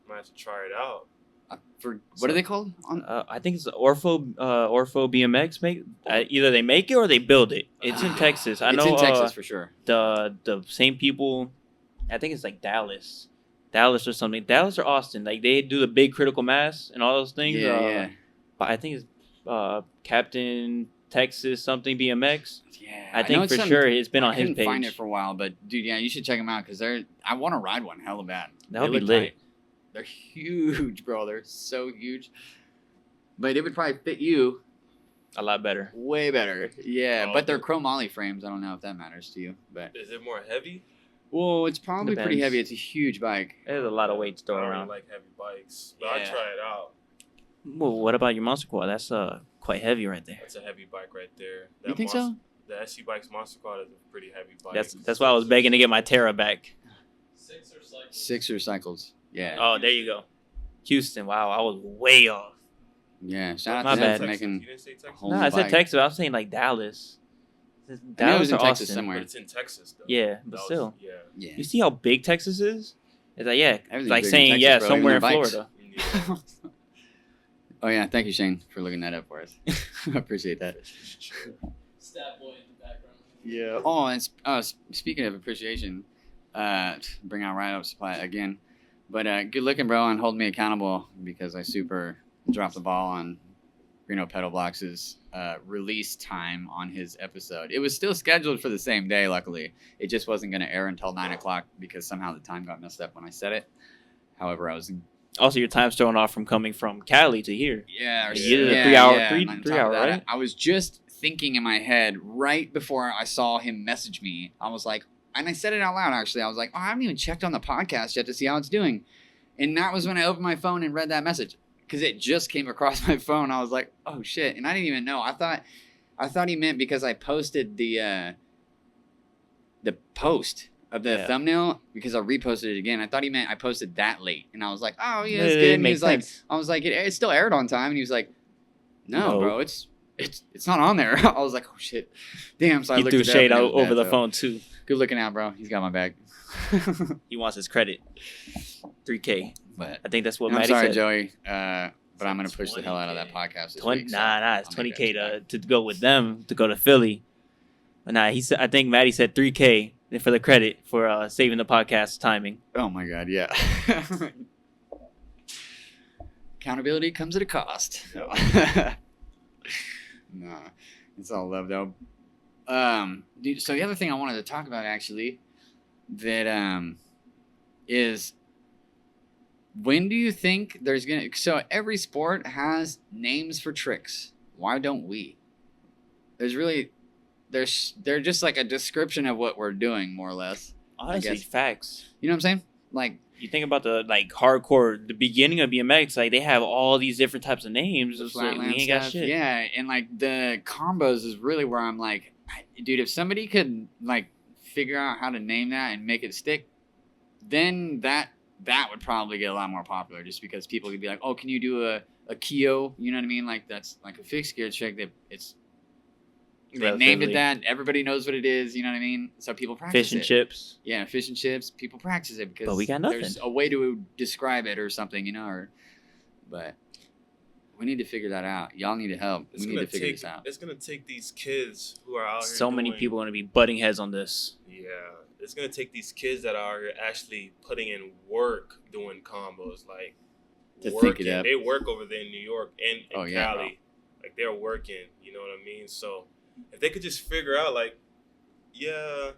S2: I might have to try it out.
S1: For what are they called?
S3: I think it's Orfo BMX. Either they make it or they build it. It's in Texas. I
S1: It's
S3: know
S1: in Texas for sure.
S3: the same people. I think it's like Dallas or something. Dallas or Austin. Like they do the big critical mass and all those things.
S1: Yeah.
S3: But I think it's Captain Texas something BMX.
S1: Yeah.
S3: I
S1: know
S3: think
S1: it's
S3: for
S1: some-
S3: sure it's been
S1: I
S3: on his
S1: couldn't
S3: page.
S1: find it for a while, but dude, yeah, you should check them out because I want to ride one hella bad.
S3: That would
S1: They
S3: be
S1: look
S3: lit.
S1: tight. They're huge, bro. They're so huge. But it would probably fit you
S3: A lot better.
S1: way better. Yeah,
S2: Oh,
S1: but they're
S2: okay.
S1: chromoly frames. I don't know if that matters to you, but
S2: Is it more heavy?
S1: well, it's probably pretty
S3: Depends.
S1: heavy. It's a huge bike.
S3: There's a lot of weight to
S2: I
S3: throw
S2: don't really
S3: around.
S2: like heavy bikes, but I'd
S1: Yeah.
S2: try it out.
S3: Well, what about your Monster Quad? That's quite heavy right there.
S2: That's a heavy bike right there.
S1: You think so?
S2: The SC Bikes Monster Quad is a pretty heavy bike.
S3: That's why I was begging to get my Terra back.
S1: Sixer cycles. Yeah.
S3: Oh, there you go. Houston. Wow, I was way off.
S1: Yeah. Shout
S3: My
S1: out to them
S3: bad.
S1: for making
S2: You didn't say Texas?
S1: whole
S3: No,
S1: new
S3: I said
S1: bike.
S3: Texas. I was saying like Dallas.
S1: I knew it
S3: Dallas
S1: was
S3: or
S1: in Texas
S3: Austin.
S1: somewhere.
S2: But it's in Texas, though.
S3: Yeah,
S2: That
S3: but
S2: was-
S3: still.
S2: Yeah.
S1: Yeah.
S3: You see how big Texas is? It's like, yeah,
S1: Everything's
S3: like
S1: big in
S3: saying,
S1: Texas,
S3: yeah,
S1: bro,
S3: somewhere in
S1: even the bikes.
S3: Florida.
S2: Yeah.
S1: Oh yeah, thank you, Shane, for looking that up for us. I appreciate that.
S4: Stat boy in the background.
S1: Yeah. Oh, and speaking of appreciation, bring out ride up supply again. But good looking, bro, and hold me accountable because I super dropped the ball on Reno Pedal Blocks' release time on his episode. It was still scheduled for the same day, luckily. It just wasn't going to air until 9 o'clock because somehow the time got messed up when I said it. However, I was
S3: Also, your time's thrown off from coming from Cali to here.
S1: Yeah, or
S2: You did
S3: a 3 hour-
S1: and
S3: three-
S1: on
S3: 3
S1: top of
S3: hour,
S1: that,
S3: right?
S1: I was just thinking in my head right before I saw him message me. I was like, and I said it out loud actually. I was like, oh, I haven't even checked on the podcast yet to see how it's doing. And that was when I opened my phone and read that message because it just came across my phone. I was like, oh shit, and I didn't even know. I thought he meant because I posted the post of the
S3: Yeah.
S1: thumbnail because I reposted it again. I thought he meant I posted that late, and I was like, "Oh yeah,
S3: It
S1: it's good." And he
S3: makes
S1: was like,
S3: sense.
S1: "I was like, it still aired on time," and he was like, "No,
S3: No.
S1: bro, it's not on there." I was like, "Oh shit, damn!" So I
S3: He
S1: looked
S3: threw
S1: it up,
S3: shade
S1: and it
S3: out
S1: was
S3: over
S1: bad,
S3: the
S1: though.
S3: phone, too.
S1: Good looking out, bro. He's got my back.
S3: He wants his credit. 3K.
S1: But
S3: I think that's what
S1: and I'm
S3: Maddie
S1: sorry,
S3: said.
S1: Joey, but I'm gonna push the hell out of that
S2: 20K.
S1: podcast this
S3: 20,
S1: week. so
S3: nah, it's
S1: I'll make
S3: 20K
S1: that
S3: to go with them to go to Philly. But nah, he said. I think Maddie said 3K for the credit for saving the podcast timing.
S1: Oh my god, yeah. Accountability comes at a cost. No. Nah, it's all love though. Dude, so the other thing I wanted to talk about actually, that is, when do you think there's gonna? So every sport has names for tricks. Why don't we? They're just like a description of what we're doing, more or less.
S3: Honestly,
S1: guess.
S3: facts.
S1: You know what I'm saying? Like,
S3: You think about the hardcore, the beginning of BMX, like they have all these different types of names.
S1: the
S3: It's like, we
S1: flatland
S3: ain't got
S1: stuff.
S3: shit.
S1: Yeah, and like the combos is really where I'm like, dude, if somebody could like figure out how to name that and make it stick, then that would probably get a lot more popular. Just because people could be like, oh, can you do a Kyo? You know what I mean? Like that's like a fixed gear trick that they named
S3: Relatively.
S1: it that. Everybody knows what it is. You know what I mean? So people practice
S3: Fish and
S1: it.
S3: chips.
S1: Yeah, fish and chips. People practice it because
S3: But we got nothing.
S1: there's a way to describe it or something, you know. But We need to figure that out. Y'all need to help. We need to figure this out.
S2: It's gonna take these kids who are out here.
S3: So many people are gonna be butting heads on this.
S2: Yeah, it's gonna take these kids that are actually putting in work doing combos, like
S1: To think
S2: working.
S1: it up.
S2: They work over there in New York and
S1: Oh,
S2: in
S1: yeah,
S2: Cali. Like they're working. You know what I mean? So if they could just figure out, like, yeah,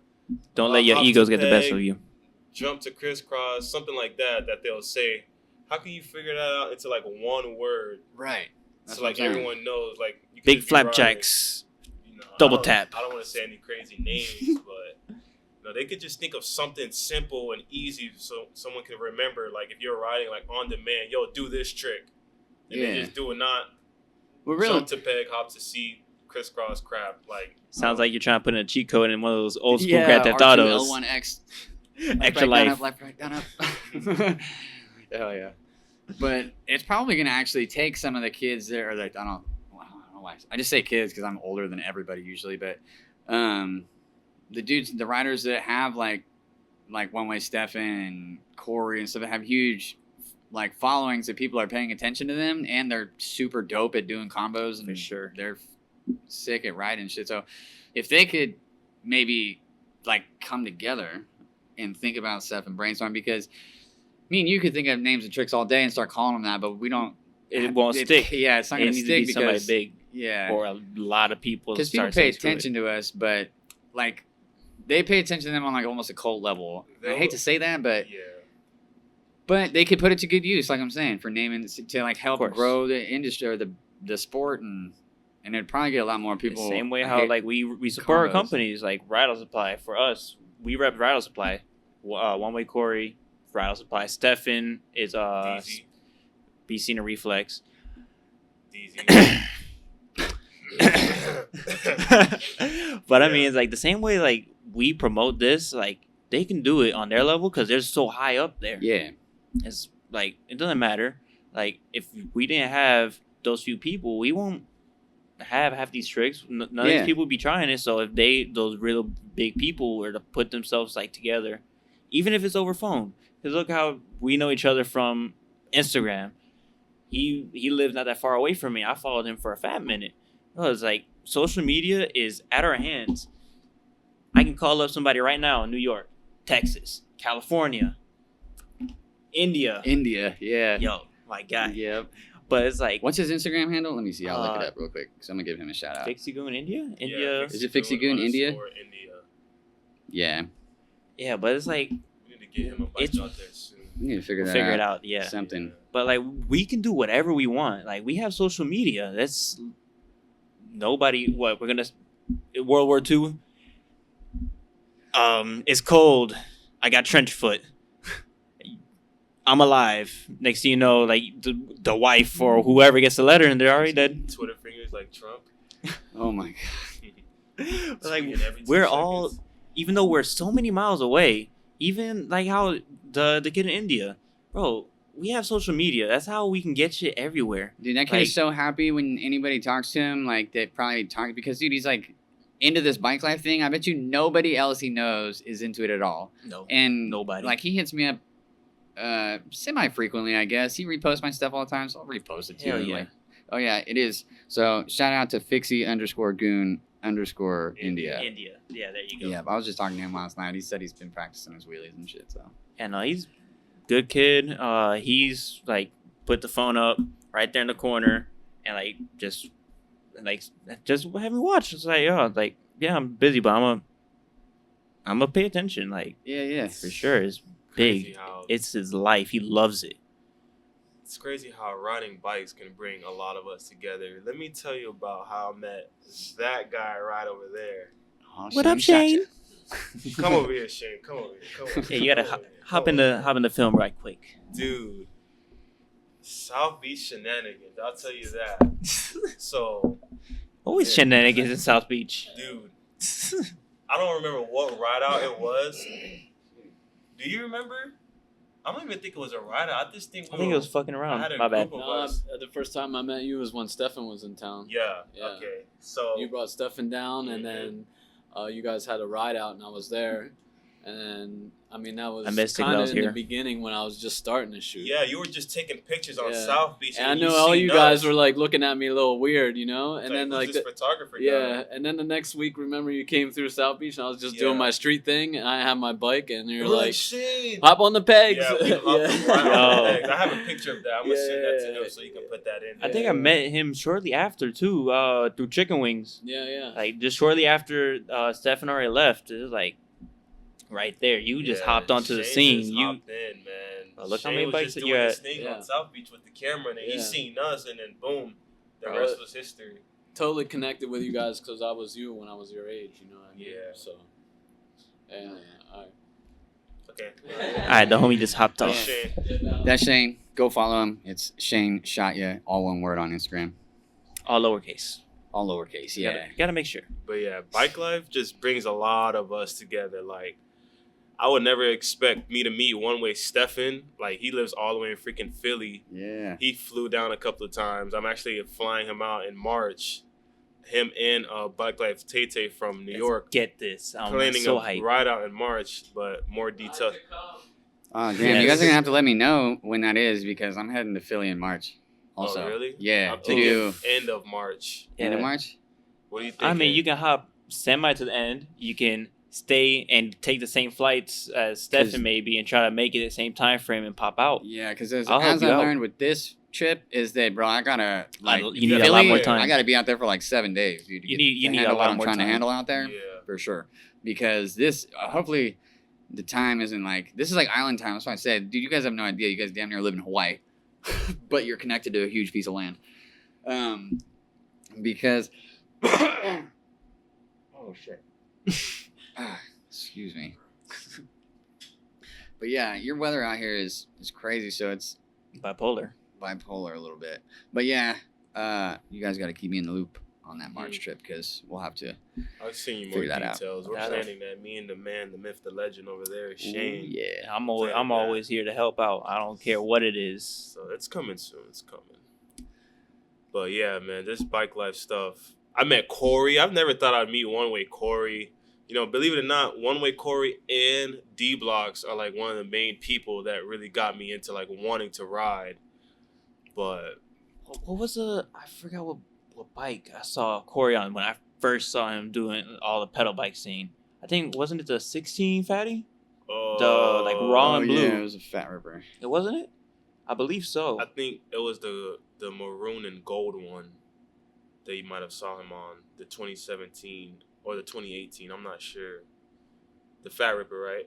S3: Don't let your egos get the best of you.
S2: jump to crisscross, something like that they'll say. How can you figure that out into like one word?
S1: Right. That's
S2: So
S1: what
S2: like
S1: I'm saying.
S2: everyone knows, like you
S3: Big
S2: could be riding,
S3: flapjacks.
S2: you know,
S3: Double
S2: I don't-
S3: tap.
S2: I don't want to say any crazy names, but they could just think of something simple and easy so someone can remember. Like if you're riding like on demand, yo, do this trick, and
S1: Yeah.
S2: then just do it. Not
S1: We're really
S2: jump to peg, hop to seat, crisscross crap. Like
S3: Sounds like you're trying to put in a cheat code in one of those old school
S1: yeah,
S3: Grand Theft
S1: R2,
S3: Autos.
S1: L1X.
S3: Extra
S1: right,
S3: life.
S1: Down, up, left, right, down, up. Hell yeah. But it's probably going to actually take some of the kids there, or like, I don't know why. I just say kids because I'm older than everybody usually, but the dudes, the riders that have like One Way Stefan and Corey and stuff that have huge like followings that people are paying attention to them, and they're super dope at doing combos and
S3: For sure.
S1: they're sick at riding shit. So if they could maybe like come together and think about stuff and brainstorm, because me and you could think of names and tricks all day and start calling them that, but we don't.
S3: It won't stick.
S1: Yeah, it's not
S3: It
S1: going to
S3: needs to
S1: stick
S3: be somebody
S1: because
S3: big
S1: yeah,
S3: or a lot of people.
S1: because people
S3: start
S1: pay
S3: saying screw it.
S1: attention to us, but like they pay attention to them on like almost a cult level. I hate to say that, but
S2: yeah,
S1: but they could put it to good use, like I'm saying, for naming to like help
S3: course.
S1: grow the industry or the sport, and it'd probably get a lot more people.
S3: The same way
S1: I
S3: how
S1: hate-
S3: like we support our
S1: combos.
S3: companies like Rattle Supply. For us, we rep Rattle Supply. One Way Corey, Rattle Supply. Stefan is
S2: DZ,
S3: Be Seen a Reflex.
S2: DZ.
S3: But I
S2: Yeah.
S3: mean, it's like the same way like we promote this, like they can do it on their level because they're so high up there.
S1: Yeah,
S3: It's like it doesn't matter. Like if we didn't have those few people, we won't have half these tricks. None of
S1: Yeah.
S3: these people would be trying it. So if those real big people were to put themselves like together, even if it's over phone, because look how we know each other from Instagram. He lives not that far away from me. I followed him for a fat minute. No, it's like social media is at our hands. I can call up somebody right now in New York, Texas, California, India.
S1: yeah.
S3: Yo, my guy.
S1: Yep.
S3: But it's like
S1: What's his Instagram handle? Let me see. I'll look it
S3: Uh,
S1: up real quick. So I'm gonna give him a shout out.
S3: Fixie Goon India?
S2: Yeah,
S3: India.
S1: Is it Fixie Goon India?
S2: India.
S1: Yeah,
S3: Yeah, but it's like
S2: We need to get him a bike
S3: It's-
S2: out there soon.
S1: we need to figure that
S3: figure
S1: out.
S3: it out, yeah.
S1: Something.
S3: But like we can do whatever we want. Like we have social media. That's nobody. What we're gonna World War II. It's cold. I got trench foot. I'm alive. Next thing you know, like the wife or whoever gets the letter and they're already dead.
S2: Twitter fingers like Trump.
S1: Oh my god.
S3: Like
S2: Tweeting every 2
S3: we're all,
S2: seconds.
S3: even though we're so many miles away. Even like how the kid in India, bro. We have social media. That's how we can get shit everywhere.
S1: Dude, that kid
S3: Like-
S1: is so happy when anybody talks to him. Like they probably talk because dude, he's like into this bike life thing. I bet you nobody else he knows is into it at all.
S3: No.
S1: And
S3: Nobody.
S1: Like he hits me up semi frequently, I guess. He reposts my stuff all the time, so I'll repost it too.
S3: Hell
S1: And,
S3: yeah.
S1: like, oh yeah, it is. So shout out to Fixie_Goon_India.
S3: India. Yeah, there you go.
S1: Yeah, but I was just talking to him last night. He said he's been practicing his wheelies and shit. So
S3: And he's good kid. He's like put the phone up right there in the corner and like just have me watch. It's like yeah, I'm busy, but I'm gonna pay attention. Like
S1: yeah.
S3: for sure, it's
S2: Crazy
S3: big.
S2: how-
S3: It's his life. He loves it.
S2: It's crazy how riding bikes can bring a lot of us together. Let me tell you about how I met that guy right over there.
S1: Oh,
S3: What up, Shane?
S2: Come over here, Shane. Come over here. Come over
S3: Yeah,
S2: here.
S3: you gotta
S2: Come over here.
S3: hop
S2: Come over
S3: in the film right quick.
S2: here. Dude. South Beach shenanigans. I'll tell you that. So,
S3: Always
S2: Yeah.
S3: shenanigans in South Beach.
S2: dude, I don't remember what ride out it was. Do you remember? I don't even think it was a ride out. I just think
S3: I think it was fucking around.
S2: I had a
S3: My bad.
S2: group of
S4: No,
S2: us.
S4: the first time I met you was when Stefan was in town.
S2: Yeah.
S4: Yeah.
S2: Okay. So
S4: You brought Stefan down, and then you guys had a ride out, and I was there. And then, I mean, that was
S3: I missed it when I
S4: kind
S3: was
S4: of in
S3: here.
S4: the beginning when I was just starting to shoot.
S2: Yeah, you were just taking pictures on
S4: Yeah.
S2: South Beach.
S4: And I
S2: then
S4: know all
S2: seen
S4: you guys
S2: us.
S4: were like looking at me a little weird, you know?
S2: It's
S4: And then
S2: who's
S4: like,
S2: this
S4: the,
S2: photographer guy?
S4: yeah. And then the next week, remember you came through South Beach and I was just doing
S2: Yeah.
S4: my street thing and I had my bike and you're
S2: We're
S4: like,
S2: Shane.
S4: hop on the pegs.
S2: Yeah, we hopped right on
S3: Yo.
S2: the pegs. I have a picture of that. I'm gonna send that to
S4: Yeah.
S2: him so you can put that in.
S3: I think I met him shortly after too, through Chicken Wings.
S4: Yeah.
S3: Like just shortly after Stefan already left, it was like right there. You just hopped onto the
S2: Shane
S3: scene.
S2: just
S3: You
S2: hopped in, man.
S3: look how
S2: Shane
S3: many
S2: was
S3: bikes
S2: just
S3: that
S2: doing
S3: you
S2: his
S3: had.
S2: thing
S4: Yeah.
S2: on South Beach with the camera, and then he
S4: Yeah.
S2: seen us, and then boom, the
S4: Bro,
S2: rest was history.
S4: Totally connected with you guys because I was you when I was your age, you know what I mean?
S2: Yeah.
S4: So, yeah, all right.
S2: Okay.
S3: All right, the homie just hopped
S2: That's
S3: off.
S2: Shane.
S1: That's Shane. Go follow him. It's Shane Shot Ya, all one word on Instagram.
S3: All lowercase.
S1: All lowercase.
S3: You
S1: Yeah.
S3: gotta make sure.
S2: But yeah, bike life just brings a lot of us together. Like, I would never expect me to meet One Way Stefan. Like, he lives all the way in freaking Philly.
S1: Yeah.
S2: He flew down a couple of times. I'm actually flying him out in March. Him and Bike Life Tay from New York.
S3: Get this. I'm
S2: Planning
S3: so
S2: a
S3: hyped.
S2: ride out in March, but more details.
S1: Oh, damn.
S3: Yes.
S1: You guys are going to have to let me know when that is because I'm heading to Philly in March. Also.
S2: Oh, really?
S1: Yeah.
S2: I'm
S1: To
S2: thinking
S1: do
S2: end of March.
S1: end of
S3: Yeah.
S1: March?
S2: What do you think?
S3: I mean, you can hop semi to the end. You can stay and take the same flights as
S1: 'Cause-
S3: Stefan maybe and try to make it the same time frame and pop out.
S1: Yeah, because as
S3: I'll help
S1: I
S3: you out.
S1: learned with this trip is that, bro, I got to, like,
S3: you need a lot
S1: Philly,
S3: more time.
S1: I got to be out there for like 7 days, dude. to
S3: You
S1: get
S3: need- you
S1: to
S3: need a
S1: handle
S3: lot
S1: what I'm
S3: more
S1: trying
S3: time.
S1: to handle out there.
S2: Yeah.
S1: For sure. Because this, hopefully, the time isn't like, this is like island time. That's why I said, dude, you guys have no idea. You guys damn near live in Hawaii, but you're connected to a huge piece of land. Because, oh shit. Excuse me. But yeah, your weather out here is crazy. So it's
S3: Bipolar.
S1: bipolar a little bit. But yeah, you guys got to keep me in the loop on that March trip because we'll have to.
S2: I'll send you more
S1: Figure that out.
S2: details. We're
S3: Yeah.
S2: planning that. Me and the man, the myth, the legend over there, Shane.
S1: Ooh, yeah.
S3: I'm always
S2: Planning that.
S3: always here to help out. I don't care what it is.
S2: So it's coming soon. It's coming. But yeah, man, this bike life stuff. I met Corey. I've never thought I'd meet One Way Corey. You know, believe it or not, One Way Corey and D Blocks are like one of the main people that really got me into like wanting to ride. But
S3: What was I forgot what bike I saw Corey on when I first saw him doing all the pedal bike scene. I think wasn't it the 16 fatty? Like raw
S1: Oh,
S3: and blue.
S1: yeah, it was a fat ripper.
S3: It wasn't it? I believe so.
S2: I think it was the maroon and gold one that you might have saw him on, the 2017 or the 2018. I'm not sure. The Fat Ripper, right?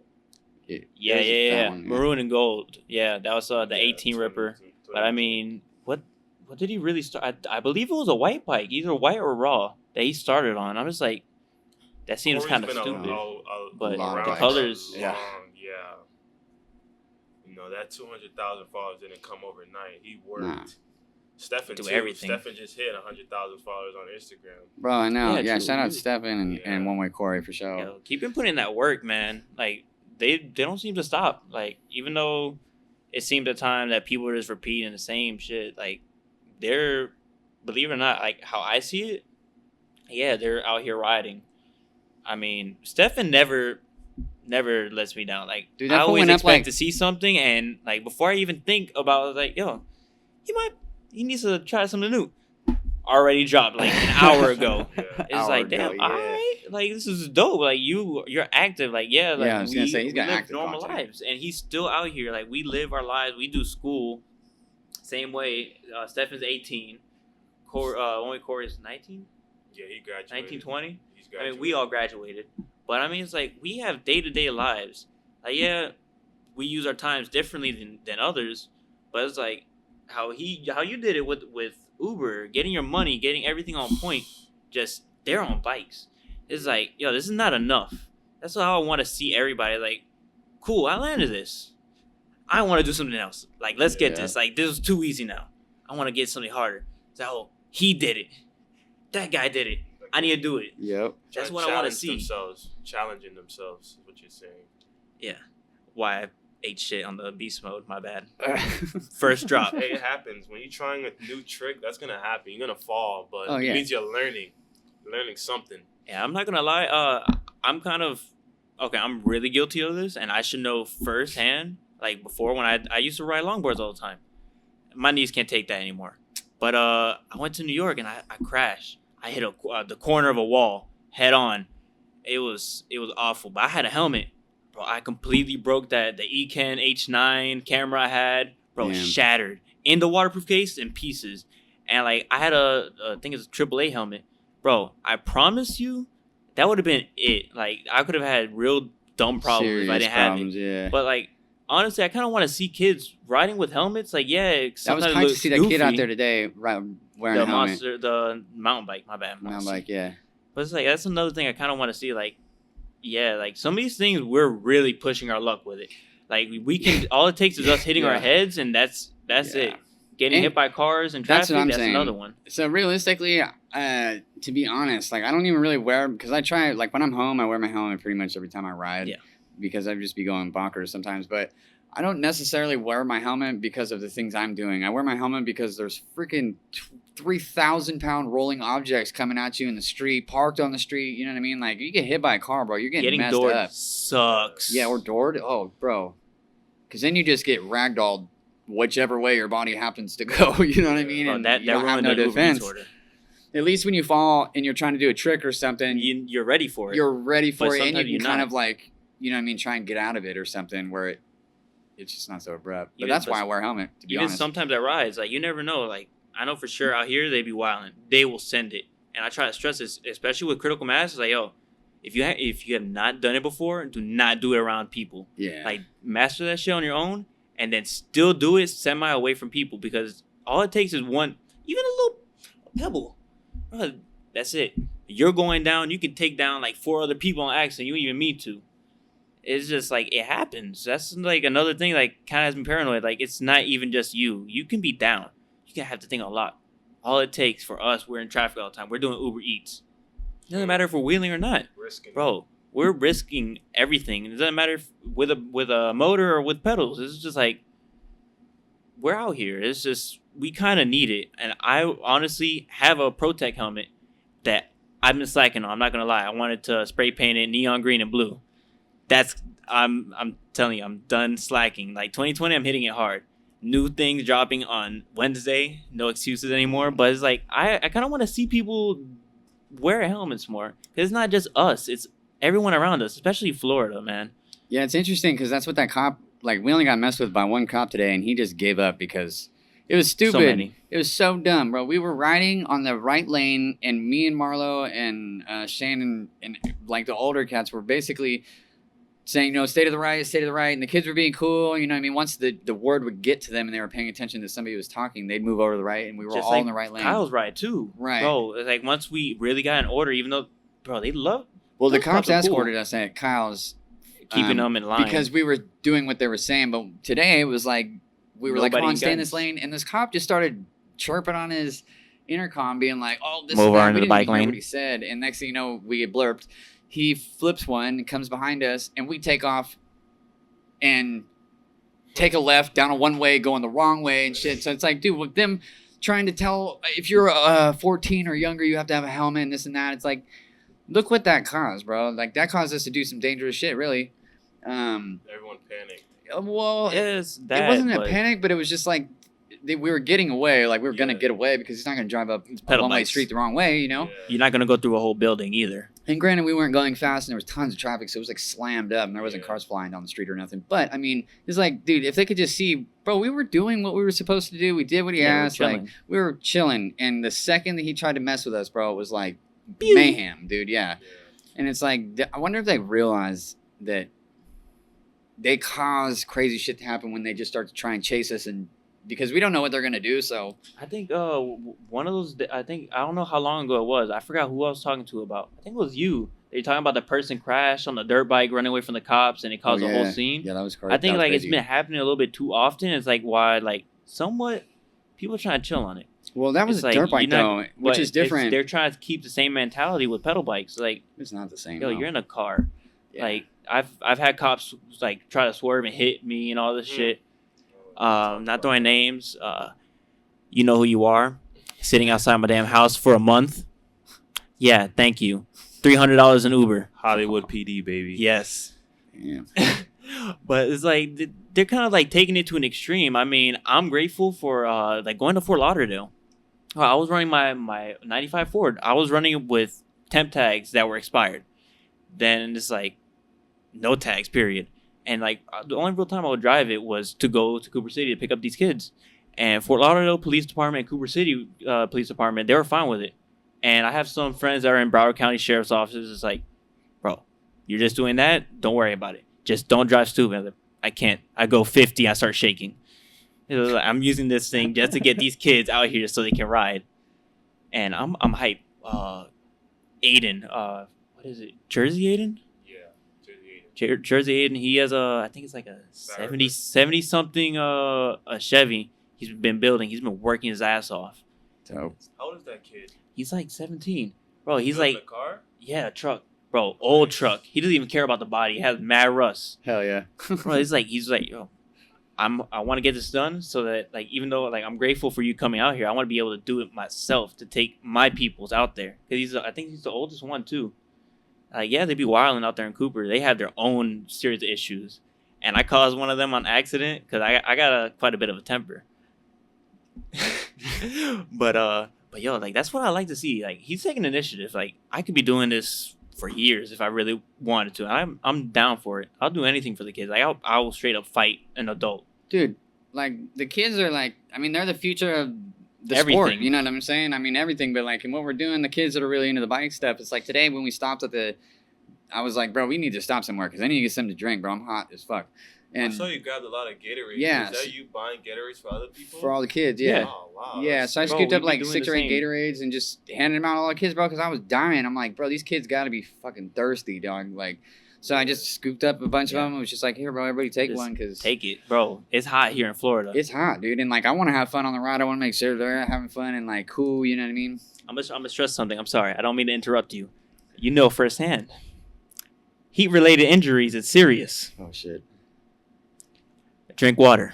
S1: It was a
S3: Yeah.
S1: fat one,
S3: Maroon and gold. Yeah, that was the
S2: Yeah,
S3: 18 Ripper.
S2: 2018.
S3: But I mean, what did he really start? I believe it was a white bike, either white or raw, that he started on. I'm just like, that seems
S2: Corey's
S3: kind of
S2: been
S3: stupid.
S1: Long
S3: But the
S1: bikes.
S3: colors,
S2: Long,
S1: Yeah.
S2: yeah. You know, that 200,000 followers didn't come overnight. He worked.
S1: Nah.
S2: Stefan
S3: Do
S2: too.
S3: everything.
S2: Stefan just hit 100,000 followers on Instagram.
S1: Bro, I know.
S3: Yeah,
S1: Yeah,
S3: true.
S1: shout out to Stefan and
S2: Yeah.
S1: One Way Corey for sure.
S3: yo, keep him putting in that work, man. Like they don't seem to stop. Like even though it seemed at time that people were just repeating the same shit, like they're, believe it or not, like how I see it, yeah, they're out here riding. I mean, Stefan never lets me down. Like
S1: Dude, that
S3: I
S1: fool
S3: always
S1: went up,
S3: expect
S1: like-
S3: to see something, and like before I even think about it, like yo, he needs to try something new. Already dropped like an hour ago.
S2: Yeah.
S3: It's
S1: Hour
S3: like,
S1: ago,
S3: damn,
S1: yeah.
S3: alright, like this is dope. Like you're active. Like yeah, like
S1: Yeah, I was gonna say, he's got
S3: live
S1: active
S3: normal
S1: content.
S3: lives, and he's still out here. Like we live our lives. We do school, same way. Stefan's 18. Only Corey's 19,
S2: Yeah, he graduated.
S3: 19, 20.
S2: He's
S3: I
S2: graduated.
S3: mean, we all graduated, but I mean, it's like we have day-to-day lives. Like yeah, we use our times differently than others, but it's like how you did it with Uber, getting your money, getting everything on point. Just they're on bikes. It's like, yo, this is not enough. That's how I want to see everybody. Like, cool, I landed this. I want to do something else. Like, let's get
S1: Yeah.
S3: this. Like, this is too easy now. I want to get something harder. So, he did it. That guy did it. I need to do it.
S1: Yep.
S3: That's
S2: Trying
S3: what I want to
S2: challenge
S3: see.
S2: Challenging themselves is what you're saying.
S3: Why I ate shit on the beast mode. My bad. First drop.
S2: Hey, it happens. When you're trying a new trick, that's going to happen. You're going to fall, but
S1: Oh, yeah.
S2: it means you're learning something.
S3: Yeah, I'm not gonna lie. I'm kind of okay, I'm really guilty of this, and I should know firsthand. Like before, when I used to ride longboards all the time. My knees can't take that anymore. But I went to New York and I crashed. I hit the corner of a wall head on. It was awful. But I had a helmet, bro. I completely broke the Cant H9 camera I had, bro.
S1: Damn.
S3: Shattered in the waterproof case in pieces. And like I had I think it's a AAA helmet, bro. I promise you, that would have been it. Like I could have had real dumb problems if I didn't have it.
S1: Yeah.
S3: But like honestly, I kind of want to see kids riding with helmets. Like yeah,
S1: That was kind to see that kid out there today wearing a helmet.
S3: The mountain bike. My bad.
S1: Mountain bike, yeah.
S3: But it's like that's another thing I kind of want to see. Like, yeah, like some of these things we're really pushing our luck with it. Like we can, all it takes is us hitting our heads, and that's it. Getting hit by cars and traffic. That's another one.
S1: So realistically, to be honest, like I don't even really wear because I try like when I'm home, I wear my helmet pretty much every time I ride. Yeah. Because I'd just be going bonkers sometimes, but I don't necessarily wear my helmet because of the things I'm doing. I wear my helmet because there's freaking 3,000-pound rolling objects coming at you in the street, parked on the street. You know what I mean? Like you get hit by a car, bro. You're getting messed
S3: doored
S1: up.
S3: Sucks.
S1: Yeah, or doored. Oh, bro. Because then you just get ragdolled whichever way your body happens to go. You know what I mean? And you don't have no defense. At least when you fall and you're trying to do a trick or something,
S3: you're ready for it.
S1: You're ready for it, and you can kind of like, you know what I mean, try and get out of it or something where it's just not so abrupt. But that's why I wear a helmet, to be honest.
S3: Even sometimes at rides, like you never know. Like I know for sure out here they be wilding. They will send it, and I try to stress this, especially with critical mass. It's like, yo, if you have not done it before, do not do it around people. Yeah. Like master that shit on your own, and then still do it semi away from people because all it takes is one, even a little pebble. That's it. You're going down. You can take down like 4 other people on accident. You don't even mean to. It's just like it happens. That's like another thing. Like kind of has me paranoid. Like it's not even just you. You can be down. You can have to think a lot. All it takes for us, we're in traffic all the time. We're doing Uber Eats. It doesn't matter if we're wheeling or not, bro. We're risking everything. It doesn't matter if with a motor or with pedals. It's just like we're out here. It's just we kind of need it. And I honestly have a Protect helmet that I've been slacking on. I'm not gonna lie. I wanted to spray paint it neon green and blue. I'm telling you, I'm done slacking. Like 2020, I'm hitting it hard. New things dropping on Wednesday. No excuses anymore. But it's like I kind of want to see people wear helmets more. It's not just us. It's everyone around us, especially Florida, man.
S1: Yeah, it's interesting because that's what that cop. Like we only got messed with by one cop today, and he just gave up because it was stupid. It was so dumb, bro. We were riding on the right lane, and me and Marlo and Shannon and like the older cats were basically saying, no, stay to the right, and the kids were being cool, you know what I mean? Once the word would get to them and they were paying attention to somebody who was talking, they'd move over to the right, and we were just all like in the right lane.
S3: Kyle's right, too. Right. Bro, like, once we really got an order, even though, bro, they love...
S1: Well, the cops escorted us at Kyle's.
S3: Keeping them in line.
S1: Because we were doing what they were saying, but today it was like, we were like, come on, stay in this lane, and this cop just started chirping on his intercom, being like, oh, this
S3: move over into the bike lane.
S1: Hear what he said, and next thing you know, we get blurped. He flips one, comes behind us, and we take off and take a left down a one-way, going the wrong way and shit. So it's like, dude, with them trying to tell if you're 14 or younger, you have to have a helmet and this and that. It's like, look what that caused, bro. Like, that caused us to do some dangerous shit, really.
S2: Everyone panicked.
S1: Well, it wasn't a panic, but it was just like we were getting away. Like, we were going to get away because he's not going to drive up a one-way street the wrong way, you know?
S3: Yeah. You're not going to go through a whole building either.
S1: And granted, we weren't going fast, and there was tons of traffic, so it was like slammed up, and there wasn't cars flying down the street or nothing. But I mean, it's like, dude, if they could just see, bro, we were doing what we were supposed to do. We did what he asked. We were chilling. And the second that he tried to mess with us, bro, it was like mayhem, dude. Yeah. And it's like, I wonder if they realize that they cause crazy shit to happen when they just start to try and chase us, and because we don't know what they're gonna do. So
S3: I think one of those. I don't know how long ago it was. I forgot who I was talking to about. I think it was you. They're talking about the person crashed on the dirt bike, running away from the cops, and it caused a whole scene.
S1: Yeah, that was crazy.
S3: I think like crazy. It's been happening a little bit too often. It's like why like somewhat people are trying to chill on it.
S1: Well, that was a dirt bike though, which is different.
S3: They're trying to keep the same mentality with pedal bikes. Like
S1: it's not the same.
S3: Yo, you're in a car. Yeah. Like I've had cops like try to swerve and hit me and all this shit. Not throwing names. You know who you are. Sitting outside my damn house for a month. Yeah, thank you. $300 an Uber.
S2: Hollywood PD, baby.
S3: Yes.
S1: Yeah.
S3: But it's like they're kind of like taking it to an extreme. I mean, I'm grateful for like going to Fort Lauderdale. I was running my 95 Ford. I was running it with temp tags that were expired. Then it's like no tags, period. And like the only real time I would drive it was to go to Cooper City to pick up these kids. And Fort Lauderdale Police Department and Cooper City Police Department, they were fine with it. And I have some friends that are in Broward County Sheriff's Offices. It's like, bro, you're just doing that? Don't worry about it. Just don't drive stupid. I can't. I go 50, I start shaking. It was like, I'm using this thing just to get these kids out here so they can ride. And I'm hyped. Aiden, what is it? Jersey Aiden?
S2: Yeah,
S3: Jersey Aiden, he has I think it's like a 70 something a Chevy. He's been building. He's been working his ass off.
S1: Dope.
S2: How old is that kid?
S3: He's like 17. Bro, he's
S2: Building
S3: like,
S2: a car?
S3: yeah, a truck. Bro, old truck. He doesn't even care about the body. It has mad rust.
S1: Hell yeah.
S3: Bro, he's like, yo, I want to get this done so that like even though like I'm grateful for you coming out here, I want to be able to do it myself to take my peoples out there. Cause I think he's the oldest one too. Like yeah, they be wilding out there in Cooper. They have their own serious issues, and I caused one of them on accident because I got quite a bit of a temper. but yo, like that's what I like to see. Like he's taking initiative. Like I could be doing this for years if I really wanted to. I'm down for it. I'll do anything for the kids. Like I'll straight up fight an adult.
S1: Dude, like the kids are like, I mean, they're the future of the
S3: Everything.
S1: sport. You know what I'm saying? I mean, everything. But like, in what we're doing, the kids that are really into the bike stuff. It's like today when we stopped at I was like, bro, we need to stop somewhere because I need to get something to drink, bro. I'm hot as fuck. And
S2: I saw you grabbed a lot of Gatorade.
S1: Yeah.
S2: Is that you buying Gatorades for other people?
S1: for all the kids, yeah.
S2: Oh, wow.
S1: Yeah, so I
S3: Bro,
S1: scooped
S3: we
S1: up
S3: be
S1: like
S3: doing
S1: 6
S3: the
S1: or 8
S3: same.
S1: Gatorades and just handed them out to all the kids, bro, because I was dying. I'm like, bro, these kids got to be fucking thirsty, dog. Like, so I just scooped up a bunch of them. It was just like, here, bro, everybody take
S3: Just
S1: one because
S3: Take it, bro. It's hot here in Florida.
S1: it's hot, dude. And like, I want to have fun on the ride. I want to make sure they're having fun and like cool. You know what I mean?
S3: I'm gonna stress something. I'm sorry. I don't mean to interrupt you. You know firsthand. Heat-related injuries. It's serious.
S1: Oh shit.
S3: Drink water.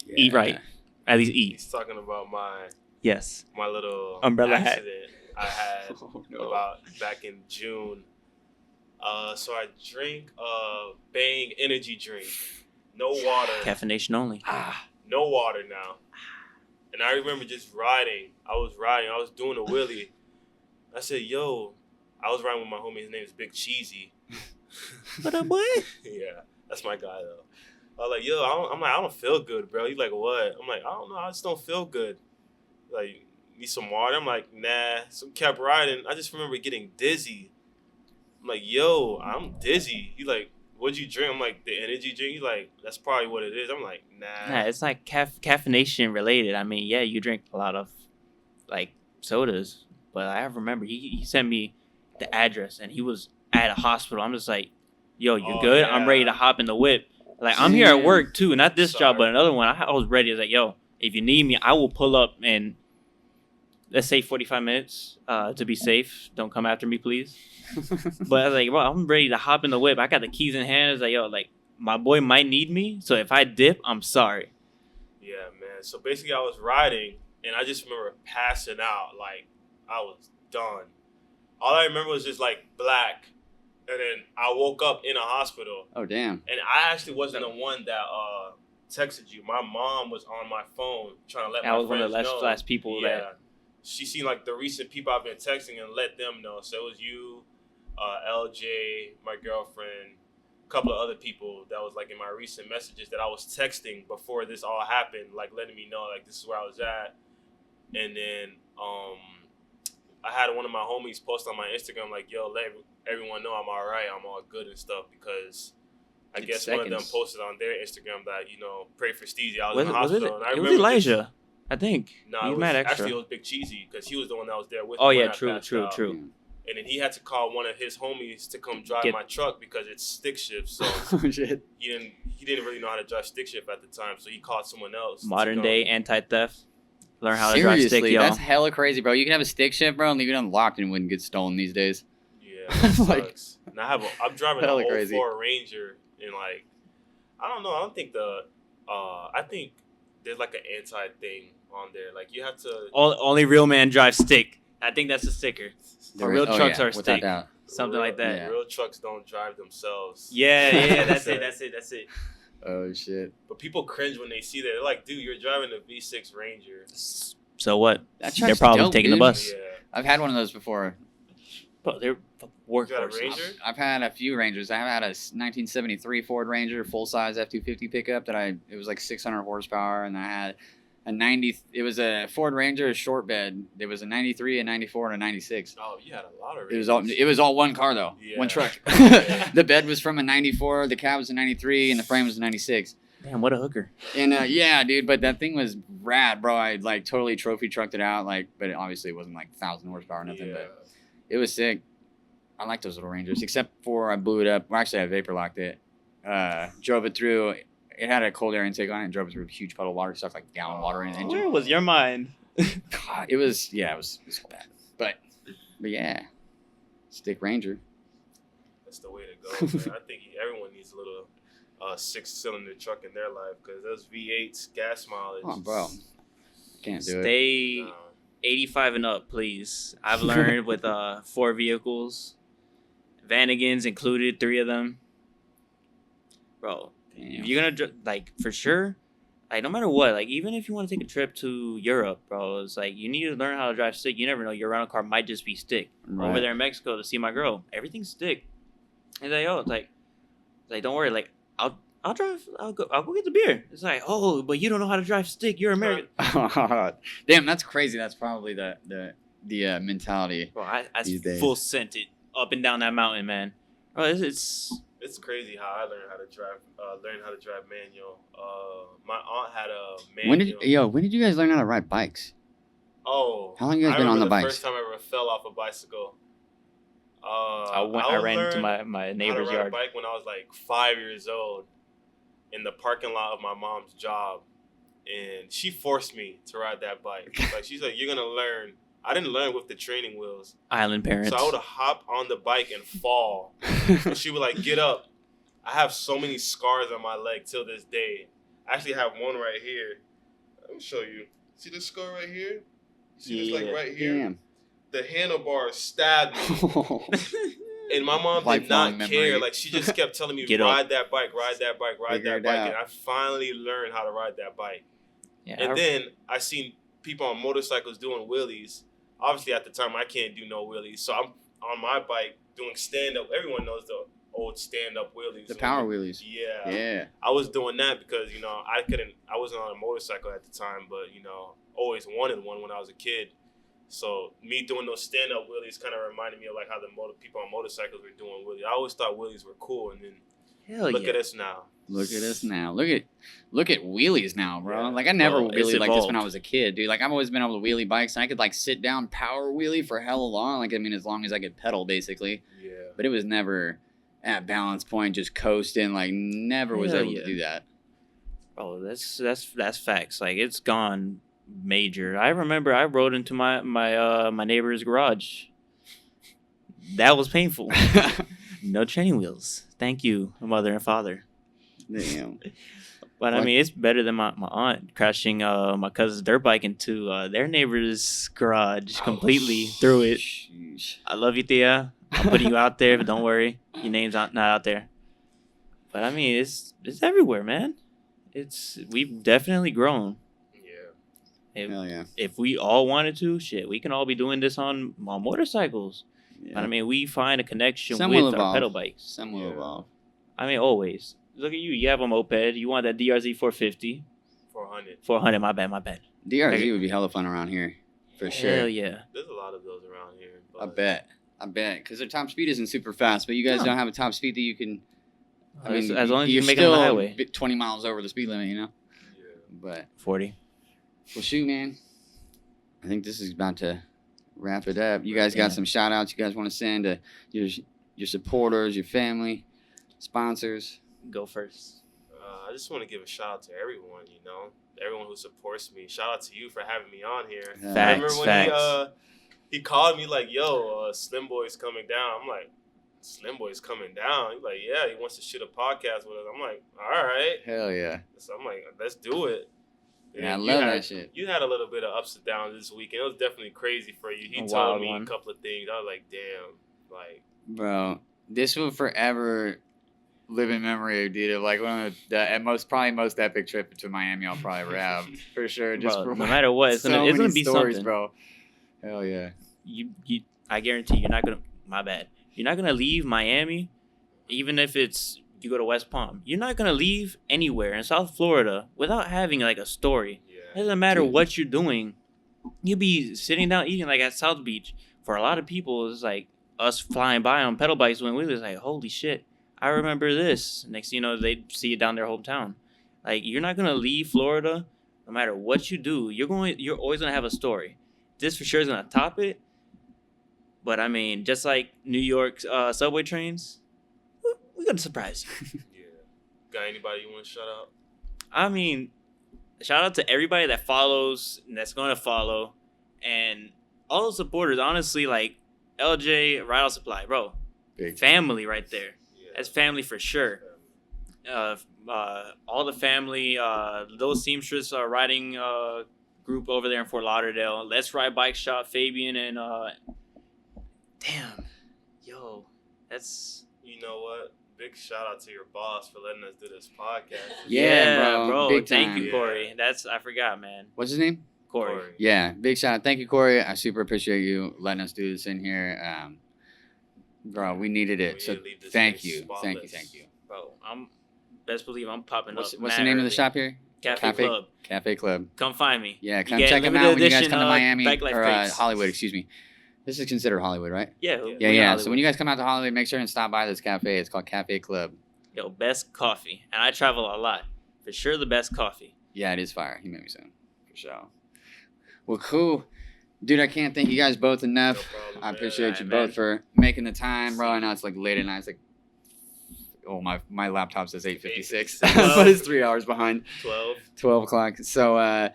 S1: Yeah.
S3: Eat right. At least eat.
S2: He's talking about my
S3: Yes.
S2: little
S3: Umbrella hat.
S2: accident I had
S1: Oh, no.
S2: about back in June. So I drink Bang energy drink. No water.
S3: Caffeination only.
S2: No water now. And I remember just riding. I was doing a wheelie. I said, yo, I was riding with my homie. His name is Big Cheesy.
S3: What up, boy?
S2: Yeah, that's my guy, though. I was like, yo, I don't feel good, bro. He's like, what? I'm like, I don't know. I just don't feel good. Like, need some water? I'm like, nah. So kept riding. I just remember getting dizzy. I'm like, yo, I'm dizzy. He like, what'd you drink? I'm like, the energy drink. He's like, that's probably what it is. I'm like, nah.
S3: Nah, it's like caffeination related. I mean, yeah, you drink a lot of like sodas, but I remember he sent me the address and he was at a hospital. I'm just like, yo, you
S2: Oh,
S3: good?
S2: yeah.
S3: I'm ready to hop in the whip. Like I'm here at work too, not this job,
S2: Sorry.
S3: but another one. I was ready. I was like, yo, if you need me, I will pull up in, let's say 45 minutes to be safe. Don't come after me, please. But I was like, bro, I'm ready to hop in the whip. I got the keys in hand. I was like, yo, like my boy might need me, so if I dip, I'm sorry.
S2: Yeah, man. So basically, I was riding, and I just remember passing out. Like, I was done. All I remember was just, like, black. And then I woke up in a hospital.
S1: Oh damn.
S2: And I actually wasn't the one that texted you. My mom was on my phone trying to let
S3: I
S2: my
S3: was one of
S2: friends
S3: the
S2: know.
S3: last people
S2: Yeah.
S3: that.
S2: She seen, like, the recent people I've been texting and let them know. So it was you, LJ, my girlfriend, a couple of other people that was, like, in my recent messages that I was texting before this all happened, like, letting me know, like, this is where I was at. And then I had one of my homies post on my Instagram, like, yo, let everyone know I'm all right, I'm all good and stuff, because I
S1: In
S2: guess one of them
S1: seconds.
S2: posted on their Instagram that, you know, pray for Steezy. I was in the
S3: Was it?
S2: hospital. And I
S3: It was
S2: remember just-
S3: Elijah, I think.
S2: No,
S3: He's
S2: it was,
S3: mad extra.
S2: actually, it was Big Cheesy, because he was the one that was there with
S3: Oh
S2: me
S3: yeah,
S2: when I passed out.
S3: true.
S2: And then he had to call one of his homies to come drive
S3: Get-
S2: my truck because it's stick shift. So
S1: Oh shit.
S2: he didn't really know how to drive stick shift at the time. So he called someone else. to
S3: Modern
S2: come.
S3: day anti-theft. Learn how to drive
S1: Seriously,
S3: stick, y'all.
S1: that's hella crazy, bro. You can have a stick shift, bro, and leave it unlocked and it wouldn't get stolen these days.
S2: Yeah, that
S1: Like,
S2: sucks. And I'm driving
S1: hella
S2: an
S1: crazy.
S2: 04 Ranger, and like, I don't know. I don't think I think there's like an anti thing on there. Like you have to.
S3: Only real man drives stick. I think that's a sticker.
S1: The
S3: Or real
S1: oh,
S3: trucks
S1: yeah,
S3: are
S1: without
S3: stick.
S1: doubt.
S3: Something like that.
S1: Yeah.
S2: Real trucks don't drive themselves.
S3: Yeah, that's it.
S1: Oh shit.
S2: But people cringe when they see that. They're like, dude, you're driving a V6 Ranger.
S3: So what?
S1: That
S3: They're
S1: truck's
S3: probably
S1: dope,
S3: taking
S1: dude.
S3: the bus.
S2: Yeah.
S1: I've had one of those before.
S3: But they're
S2: You got a
S3: workhorses.
S2: Ranger?
S1: I've had a few Rangers. I have had a 1973 Ford Ranger full size F250 pickup it was like 600 horsepower, and I had a 90. It was a Ford Ranger, a short bed. There was a 93, a 94, and a 96.
S2: Oh, you had a lot of
S1: It
S2: Rangers.
S1: was all one car though,
S2: Yeah.
S1: one truck.
S2: Yeah.
S1: The bed was from a 94, the cab was a 93, and the frame was a 96.
S3: Damn, what a hooker.
S1: And yeah, dude, but that thing was rad, bro. I like totally trophy trucked it out, like, but it obviously wasn't like 1,000 horsepower or nothing, but it was sick. I like those little Rangers, except for I blew it up. Well, actually, I vapor locked it. Drove it through. It had a cold air intake on it. And drove it through a huge puddle of water, stuff like gallon water in the engine.
S3: Where was your mind?
S1: God, it was bad. But yeah, stick Ranger.
S2: That's the way to go, man. I think everyone needs a little 6-cylinder truck in their life because those V8s gas mileage.
S1: Oh, bro, can't do it.
S3: Stay 85 and up, please. I've learned with 4 vehicles, Vanagons included, 3 of them. Bro,
S1: Damn.
S3: if you're gonna like for sure, like no matter what, like even if you want to take a trip to Europe, bro, it's like you need to learn how to drive stick. You never know, your rental car might just be stick.
S1: Right.
S3: Over there in Mexico to see my girl, everything's stick. It's like, oh, it's like don't worry, like I'll drive. I'll go get the beer. It's like, oh, but you don't know how to drive stick. You're American.
S1: Damn, that's crazy. That's probably the mentality.
S3: Bro, I
S1: These days.
S3: full sent it up and down that mountain, man. Bro,
S2: It's crazy how I learned how to drive manual. My aunt had a manual.
S1: When did you guys learn how to ride bikes?
S2: Oh,
S1: How long you guys
S2: I
S1: been on
S2: remember
S1: the bikes?
S2: First time I ever fell off a bicycle.
S3: I ran into my neighbor's
S2: how to ride a
S3: yard.
S2: bike when I was like 5 years old in the parking lot of my mom's job, and she forced me to ride that bike. Like she's like, "You're gonna learn." I didn't learn with the training wheels,
S3: Island parents.
S2: so I would hop on the bike and fall. And she would like, "Get up." I have so many scars on my leg till this day. I actually have one right here. Let me show you. See this scar right here? See this like right here?
S1: Damn.
S2: The handlebar stabbed me. And my mom did
S1: Lifelong
S2: not
S1: memory.
S2: care. Like she just kept telling me,
S3: Get up.
S2: ride that bike, ride that bike, ride
S1: Figure
S2: that
S1: it
S2: bike.
S1: out.
S2: And I finally learned how to ride that bike.
S3: Yeah,
S2: And then I seen people on motorcycles doing wheelies. Obviously at the time I can't do no wheelies. So I'm on my bike doing stand up. Everyone knows the old stand up wheelies.
S1: The power wheelies.
S2: Yeah.
S1: Yeah.
S2: I was doing that because, I wasn't on a motorcycle at the time, but, always wanted one when I was a kid. So me doing those stand-up wheelies kind of reminded me of like how the people on motorcycles were doing wheelies. I always thought wheelies were cool, and then
S3: hell
S2: look
S3: yeah.
S2: at us now.
S1: Look at us now. Look at wheelies now, bro.
S2: Yeah.
S1: Like I never
S3: Bro, it's
S1: wheelied like this when
S3: evolved.
S1: I was a kid, dude. Like I've always been able to wheelie bikes, and I could like sit down power wheelie for hella long. Like I mean, as long as I could pedal, basically.
S2: Yeah.
S1: But it was never at balance point, just coasting. Like never was
S3: Hell
S1: able
S3: yeah.
S1: to do that.
S3: Oh, that's facts. Like it's gone major. I remember I rode into my neighbor's garage. That was painful. No training wheels. Thank you, mother and father.
S1: Damn.
S3: But I
S1: What?
S3: mean, it's better than my aunt crashing my cousin's dirt bike into their neighbor's garage completely through it.
S1: Sheesh.
S3: I love you, Thea. I'm putting you out there, but don't worry, your name's not out there. But I mean, it's everywhere, man. We've definitely grown.
S2: Yeah.
S1: Hell yeah.
S3: If we all wanted to, shit, we can all be doing this on motorcycles.
S1: Yeah.
S3: But I mean, we find a connection
S1: Some will
S3: with our
S1: evolve.
S3: pedal bikes.
S1: Some will
S2: Yeah.
S1: evolve.
S3: I mean, always. Look at you. You have a moped. You want that DRZ 450.
S2: 400.
S3: 400, my bad.
S1: DRZ would be hella fun around here, for sure.
S3: Hell yeah.
S2: There's a lot of those around here.
S1: I
S2: But
S1: bet, because their top speed isn't super fast, but you guys
S3: No.
S1: don't have a top speed that you can. I mean,
S3: as long as you
S1: you're
S3: can make it on the
S1: still
S3: highway.
S1: 20 miles over the speed limit, you know.
S2: Yeah.
S1: But
S3: 40.
S1: well, shoot, man. I think this is about to wrap it up. You guys got
S3: Yeah.
S1: some shout outs you guys want to send to your supporters, your family, sponsors.
S3: Go first.
S2: I just want to give a shout out to everyone, everyone who supports me. Shout out to you for having me on here.
S1: Yeah.
S3: Facts.
S2: Remember when he called me like, yo, Slim Boy's coming down. I'm like, Slim Boy's coming down. He's like, yeah, he wants to shoot a podcast with us. I'm like, all right.
S1: Hell yeah.
S2: So I'm like, let's do it.
S1: Yeah, I
S2: you
S1: love
S2: had,
S1: that shit.
S2: You had a little bit of ups and downs this weekend. It was definitely crazy for you. He
S3: A
S2: told
S3: wild
S2: me
S3: one.
S2: a couple of things. I was like, damn, like
S1: Bro, this will forever live in memory, dude. Of like one of the most epic trip to Miami I'll probably ever have for sure. Just
S3: Bro,
S1: for
S3: no matter what, it's gonna
S1: many
S3: be
S1: stories,
S3: something.
S1: bro. Hell yeah.
S3: You I guarantee you're not gonna. My bad. You're not gonna leave Miami, even if it's you go to West Palm. You're not gonna leave anywhere in South Florida without having like a story. It
S2: yeah.
S3: doesn't matter
S1: Dude.
S3: what you're doing. You'll be sitting down eating like at South Beach. For a lot of people, it's like us flying by on pedal bikes when we was like, holy shit, I remember this. Next thing you know, they see it down their hometown. Like you're not gonna leave Florida, no matter what you do. You're always gonna have a story. This for sure is gonna top it. But I mean, just like New York subway trains, we're gonna surprise you.
S2: Yeah. Got anybody you want to shout out?
S3: I mean, shout out to everybody that follows and that's going to follow, and all the supporters. Honestly, like LJ, Ride Out Supply, bro,
S1: Big
S3: family right there.
S2: Yeah.
S3: That's family for sure. All the family, those seamstress riding group over there in Fort Lauderdale. Let's Ride Bike Shop, Fabian and damn, yo, that's
S2: You know what? Big shout out to your boss for letting us do this podcast.
S1: Yeah, bro. Big
S3: Thank
S1: time.
S3: you,
S2: Yeah.
S3: Corey. I forgot, man.
S1: What's his name?
S3: Corey.
S1: Yeah, big shout out. Thank you, Corey. I super appreciate you letting us do this in here. Bro, we needed it.
S2: We
S1: So
S2: need to leave this
S1: thank
S2: place
S1: you.
S2: spotless.
S1: Thank you.
S3: Bro, I'm best believe I'm popping
S1: What's
S3: up.
S1: the
S3: mad
S1: name of the
S3: early.
S1: shop here?
S3: Cafe Club.
S1: Cafe Club.
S3: Come find me.
S1: Yeah,
S3: You
S1: come
S3: get
S1: check them
S3: limited
S1: out when you guys
S3: edition,
S1: come to Miami
S3: Bikelife
S1: or
S3: crates.
S1: Hollywood, excuse me. This is considered Hollywood, right?
S3: Yeah,
S2: Yeah.
S3: we
S1: Yeah,
S3: in
S1: yeah. So
S3: Hollywood.
S1: when you guys come out to Hollywood, make sure and stop by this cafe. It's called Cafe Club.
S3: Yo, best coffee, and I travel a lot. For sure, the best coffee.
S1: Yeah, it is fire. He made me some for sure. Well, cool. Dude, I can't thank you guys both enough.
S2: No problem,
S1: I
S2: man.
S1: appreciate you
S3: Alright,
S1: both
S3: man.
S1: for making the time, bro. I know it's like late at night. It's like, oh, my laptop says 8:56,
S2: 8:56.
S1: but it's 3 hours behind. 12 o'clock. So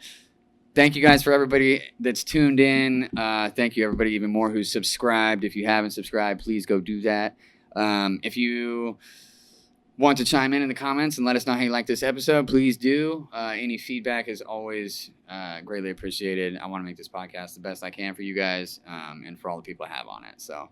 S1: thank you guys for everybody that's tuned in. Thank you everybody even more who's subscribed. If you haven't subscribed, please go do that. If you want to chime in the comments and let us know how you like this episode, please do. Any feedback is always greatly appreciated. I want to make this podcast the best I can for you guys and for all the people I have on it. So